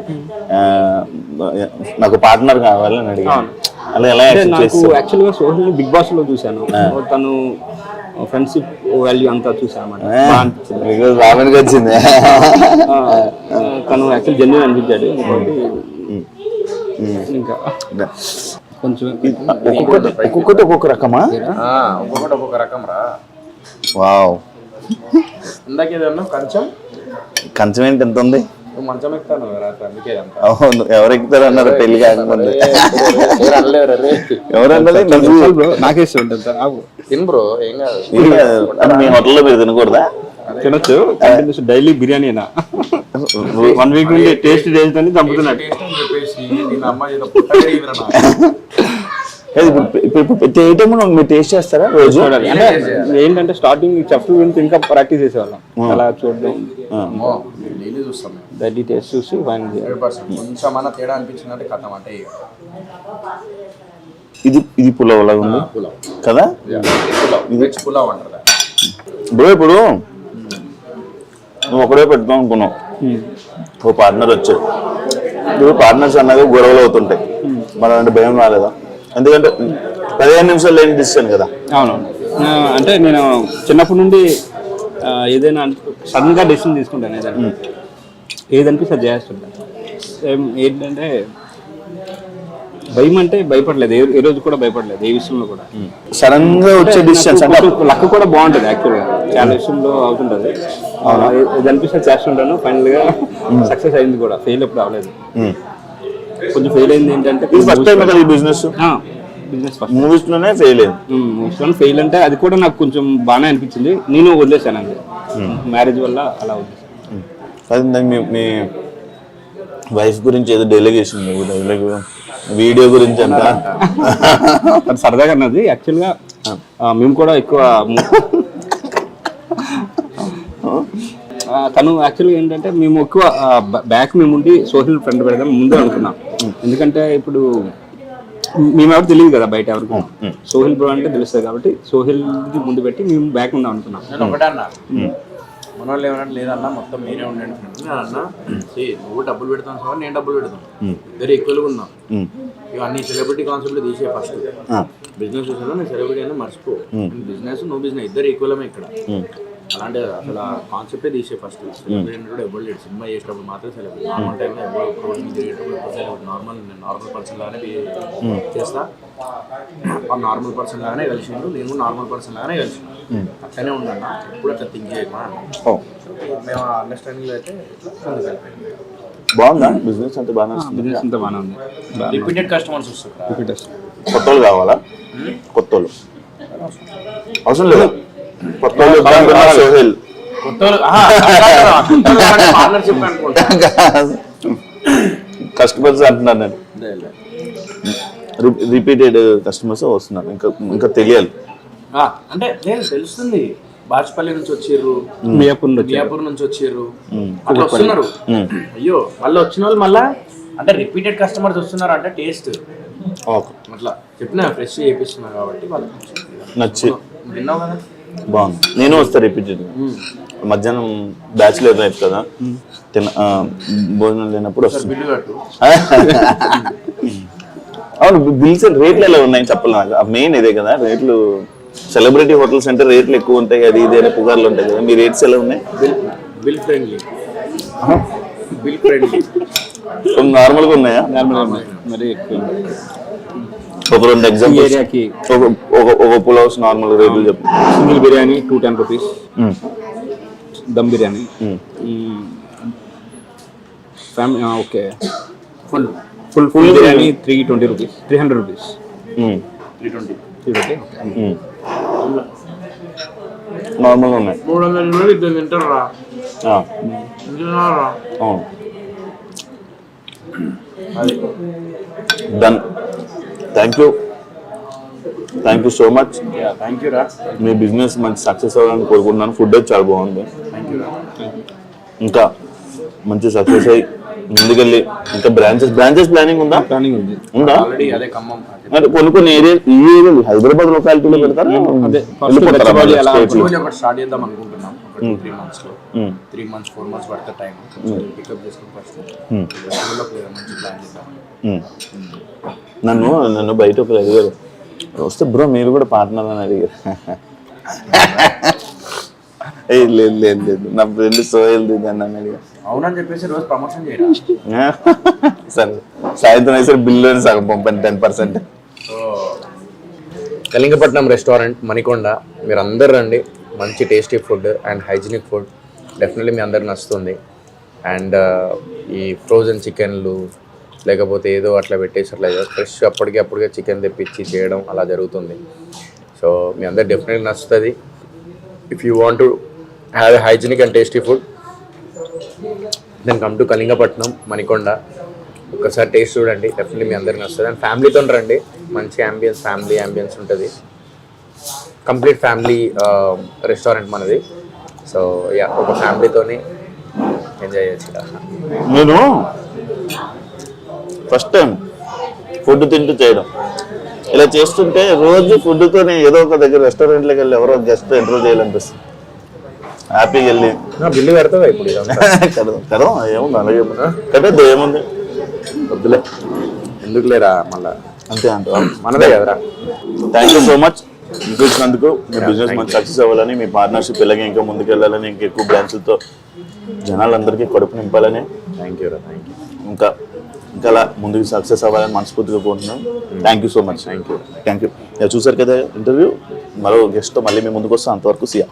నాకు పార్ట్నర్ కావాలని అడిగాను. అలా ఎలా? నాకు యాక్చువల్గా సోహిల్ని బిగ్ బాస్ లో చూశాను, తను ఫ్రెండ్షిప్ వాల్యూ అంతా చూసాను అన్నమాట, వచ్చింది. తను యాక్చువల్ జెన్యూన్ అనిపించాడు. ఇంకా కొంచెం ఒక్కొక్కటి ఒక్కొక్క రకమా? ఒక్కొక్కటి ఒక్కొక్క రకం రా. వావ్. ఇందాక ఏదన్నా కంచం ఏంటి ఎంత ఉంది? మంచం ఎక్కుతాను రాత్రి అందుకే అవును, ఎవరు ఎక్కుతారు అన్నారు పెళ్లి కాకముందు. ఎవరన్నది నాకే ఇష్టం ఉంటుంది సార్. తిను బ్రో, ఏం కాదు. మీ హోటల్లో మీరు తినకూడదా? తినొచ్చు, డైలీ బిర్యానీనా 1 వీక్ నుండి టేస్ట్ అని చంపుతున్నాడు. ప్రతి ఐటమ్ మీరు టేస్ట్ చేస్తారా రోజు? అంటే ఏంటంటే స్టార్టింగ్ చెఫ్ గురించి ఇంకా ప్రాక్టీస్ చేసేవాళ్ళం, అలా చూడడం డైలీ టేస్ట్ చూసి కొంచెం అన్న తేడా అనిపించిందంటే కథం అంటే ఇది పులావ్ లాగా ఉంది కదా? వెజ్ పులావ్ అంటారు బ్రో. ఇప్పుడు నువ్వు ఒకడే పెడతాం అనుకున్నావు, ఓ పార్ట్నర్ వచ్చాడు. ఇప్పుడు పార్ట్నర్స్ అన్నది గొడవలు అవుతుంటాయి, మన అంటే భయం రాలేదా? ఎందుకంటే 15 నిమిషాలు ఏం డిసిషన్ కదా. అవునవును, అంటే నేను చిన్నప్పటి నుండి ఏదైనా సడన్ గా డెసిషన్ తీసుకుంటాను. ఏదనిపిస్తే అది చేస్తుంటాను. సేమ్ ఏంటంటే భయం అంటే భయపడలేదు, ఏ రోజు కూడా భయపడలేదు, ఏ విషయంలో కూడా. సడన్ గా వచ్చే డిసిషన్స్ అంటే లక్ కూడా బాగుంటుంది యాక్చువల్గా, చాలా విషయంలో అవుతుంటుంది. ఇది అనిపిస్తే చేస్తుంటాను, ఫైనల్ గా సక్సెస్ అయింది కూడా, ఫెయిల్ ఎప్పుడు అవ్వలేదు. కొంచెం ఫెయిల్ అయింది ఏంటంటే బిజినెస్ ఫస్ట్ మూవీస్ లోనే ఫెయిల్ అయింది. మూవీస్ లో ఫెయిల్ అంటే అది కూడా నాకు కొంచెం బాగానే అనిపించింది, నేను వదిలేసాను అండి. మ్యారేజ్ వల్ల అలా వదిలేసాను. మీ వైఫ్ గురించి ఏదో డెలిగేషన్ వీడియో గురించి అంతా సరదాగా అన్నది. యాక్చువల్గా మేము కూడా ఎక్కువ తను యాక్చువల్గా ఏంటంటే మేము ఎక్కువ బ్యాక్ మేము ఉండి సోహిల్ ఫ్రెండ్ పెడదాం ముందే అనుకున్నాం. ఎందుకంటే ఇప్పుడు మేమెవరు తెలియదు కదా బయట ఎవరికి, సోహిల్ బ్రో అంటే తెలుస్తుంది కాబట్టి సోహిల్ ముందు పెట్టి మేము బ్యాక్ ఉందాం అనుకున్నాం. నేను ఒకటే అన్నా, మన వాళ్ళు ఏమన్నా లేదన్నా మొత్తం మీరే ఉండండి అన్నా. నువ్వు డబ్బులు పెడతాను సార్, నేను డబ్బులు పెడతాను, ఇద్దరు ఈక్వల్గా ఉన్నాం. ఇవన్నీ సెలబ్రిటీ కాన్సెప్ట్ తీసే ఫస్ట్ బిజినెస్ చూసాను, నేను సెలబ్రిటీ అయినా మర్చిపో, బిజినెస్ నువ్వు బిజినెస్ ఇద్దరు ఈక్వలమే ఇక్కడ. అలాంటి అసలు ఆ కాన్సెప్టే తీసే ఫస్ట్. సెలబ్రిటీ కూడా ఎవరు లేడు, సినిమా చేసేటప్పుడు మాత్రం సెలబ్రిటీ, నార్మల్ టైంలో ఎవరు తిరిగేటప్పుడు సెలబ్రిటీ. నార్మల్ పర్సన్ లాగానే చేస్తా, నార్మల్ పర్సన్ లాగానే కలిసిండు, నేను నార్మల్ పర్సన్ లాగానే కలిసిండు. అట్లనే ఉండన్నా, ఎప్పుడు అట్లా థింక్ చేయమా. మేము అండర్స్టాండింగ్ అయితే బాగుందా బిజినెస్ అంతా? బాగా బిజినెస్ అంతా బాగానే ఉంది. రిపీటెడ్ కస్టమర్స్ వస్తారు. కొత్త వాళ్ళు కావాలా? కొత్త వాళ్ళు అవసరం లేదా? కొత్త వాళ్ళు సోహెల్ కస్టమర్స్ అంటున్నారు, నేను రిపీటెడ్ కస్టమర్స్ వస్తున్నారు. ఇంకా తెలియాలి అంటే తెలుస్తుంది. బాజ్పల్లి నుంచి వచ్చారు, మియాపూర్ నుంచి వచ్చారు, అట్లా వస్తున్నారు. అయ్యో మళ్ళీ వచ్చిన వాళ్ళు మళ్ళా అంటే రిపీటెడ్ కస్టమర్స్ వస్తున్నారు అంటే టేస్ట్ అట్లా చెప్పిన ఫ్రెష్ చేపిస్తున్నా కాబట్టి వాళ్ళకి నచ్చి విన్నావు కదా. బాగుంది. నేను వస్తా రిపీటెడ్. మధ్యాహ్నం బ్యాచులర్ లైఫ్ కదా, భోజనం లేనప్పుడు వస్తుంది. అవును, బిల్స్ రేట్లు ఎలా ఉన్నాయి చెప్పాలి నాకు. మెయిన్ ఇదే కదా రేట్లు. సెలబ్రిటీ హోటల్స్ అంటే రేట్లు ఎక్కువ ఉంటాయి, అది ఇదే పుగార్లు ఉంటాయి కదా. మీ రేట్స్ ఎలా ఉన్నాయి? బిల్ ఫ్రెండ్లీ నార్మల్గా ఉన్నాయా? మరి ఒక 2 ఎగ్జాంపుల్స్. ఒక పులావ్స్ నార్మల్ రేట్లు చెప్పు. Single biryani 210 rupees, dum biryani okay, full biryani 320 rupees, 300 rupees, 320 normal ఉన్నాయి. 300 ఇద్దరు తింటారా? అవును. Done. Thank you so much. Thank you రా. మీ బిజినెస్ మంచి సక్సెస్ అవ్వాలని కోరుకుంటున్నాను. ఫుడ్ అయితే చాలా బాగుంది. ఇంకా మంచి సక్సెస్ అయ్యి ముందుకెళ్ళి ఇంకా బ్రాంచెస్ ప్లానింగ్ ఉందా? ప్లానింగ్ ఉంది. ఉందా? అదే ఖమ్మం కొన్ని ఏరియాలు హైదరాబాద్ లొకాలిటీలో పెడతారా? స్టార్ట్ చేద్దాం అనుకుంటున్నాం. 3 months లో 3 months 4 months పడుతుంది టైం. పికప్ చేసుకుని ఫస్ట్ మంచి ప్లాన్ చేద్దాం. నన్ను బయట ఒకరు అడిగారు, వస్తే బ్రో మీరు కూడా పార్ట్నర్ అని అడిగారు. లేదు నా ఫ్రెండ్ సోహెల్ దిగాను అని అడిగారు. అవునని చెప్పేసి రోజు ప్రమోషన్ చేయరా? సరే సాయంత్రం అయితే బిల్లు సగం పంపండి 10%. కళింగపట్నం రెస్టారెంట్ మణికొండ, మీరు అందరు రండి. మంచి tasty food and hygienic food definitely మీ అందరికి నచ్చుతుంది. అండ్ ఈ ఫ్రోజన్ చికెన్లు లేకపోతే ఏదో అట్లా పెట్టేసి అట్లా ఫ్రెష్ అప్పటికే చికెన్ తెప్పించి చేయడం అలా జరుగుతుంది. సో మీ అందరు డెఫినెట్గా నచ్చుతుంది. If you want to have a hygienic and tasty food then come to Kalingapatnam Manikonda. ఒక్కసారి టేస్ట్ చూడండి, డెఫినెట్లీ మీ అందరికి నచ్చుతుంది. అండ్ ఫ్యామిలీతో రండి, మంచి ఫ్యామిలీ యాంబియన్స్ ఉంటుంది. కంప్లీట్ ఫ్యామిలీ రెస్టారెంట్ మనది. సో యా, ఒక ఫ్యామిలీతోని ఎంజాయ్ చేయొచ్చు. నేను ఫస్ట్ టైం ఫుడ్ తింటూ చేయడం, ఇలా చేస్తుంటే రోజు ఫుడ్తోనే ఏదో ఒక దగ్గర రెస్టారెంట్లోకి వెళ్ళి ఎవరో జస్ట్ ఇంటర్వ్యూ చేయాలనిపిస్తుంది. హ్యాపీగా వెళ్ళి బిల్లు పెడతావా ఇప్పుడు? కదా ఏముంది, అలాగే కట్టద్దు, ఏముంది, వద్దులే, ఎందుకు లేరా మళ్ళా, అంతే అంట, మనదే కదరా. థ్యాంక్ యూ సో మచ్ ఇంకో ఇచ్చినందుకు. మీ బిజినెస్ మంచి సక్సెస్ అవ్వాలని, మీ పార్ట్నర్షిప్ ఇలాగే ఇంకా ముందుకు వెళ్ళాలని, ఇంకా ఎక్కువ బ్రాంచ్లతో జనాలందరికీ కడుపు నింపాలని, థ్యాంక్ యూ. ఇంకా అలా ముందుకు సక్సెస్ అవ్వాలని మనస్ఫూర్తిగా కోరుతున్నాను. Thank you so much. Thank you. చూసారు కదా ఇంటర్వ్యూ. మరో గెస్ట్తో మళ్ళీ మేము ముందుకు వస్తాం. అంతవరకు సియా.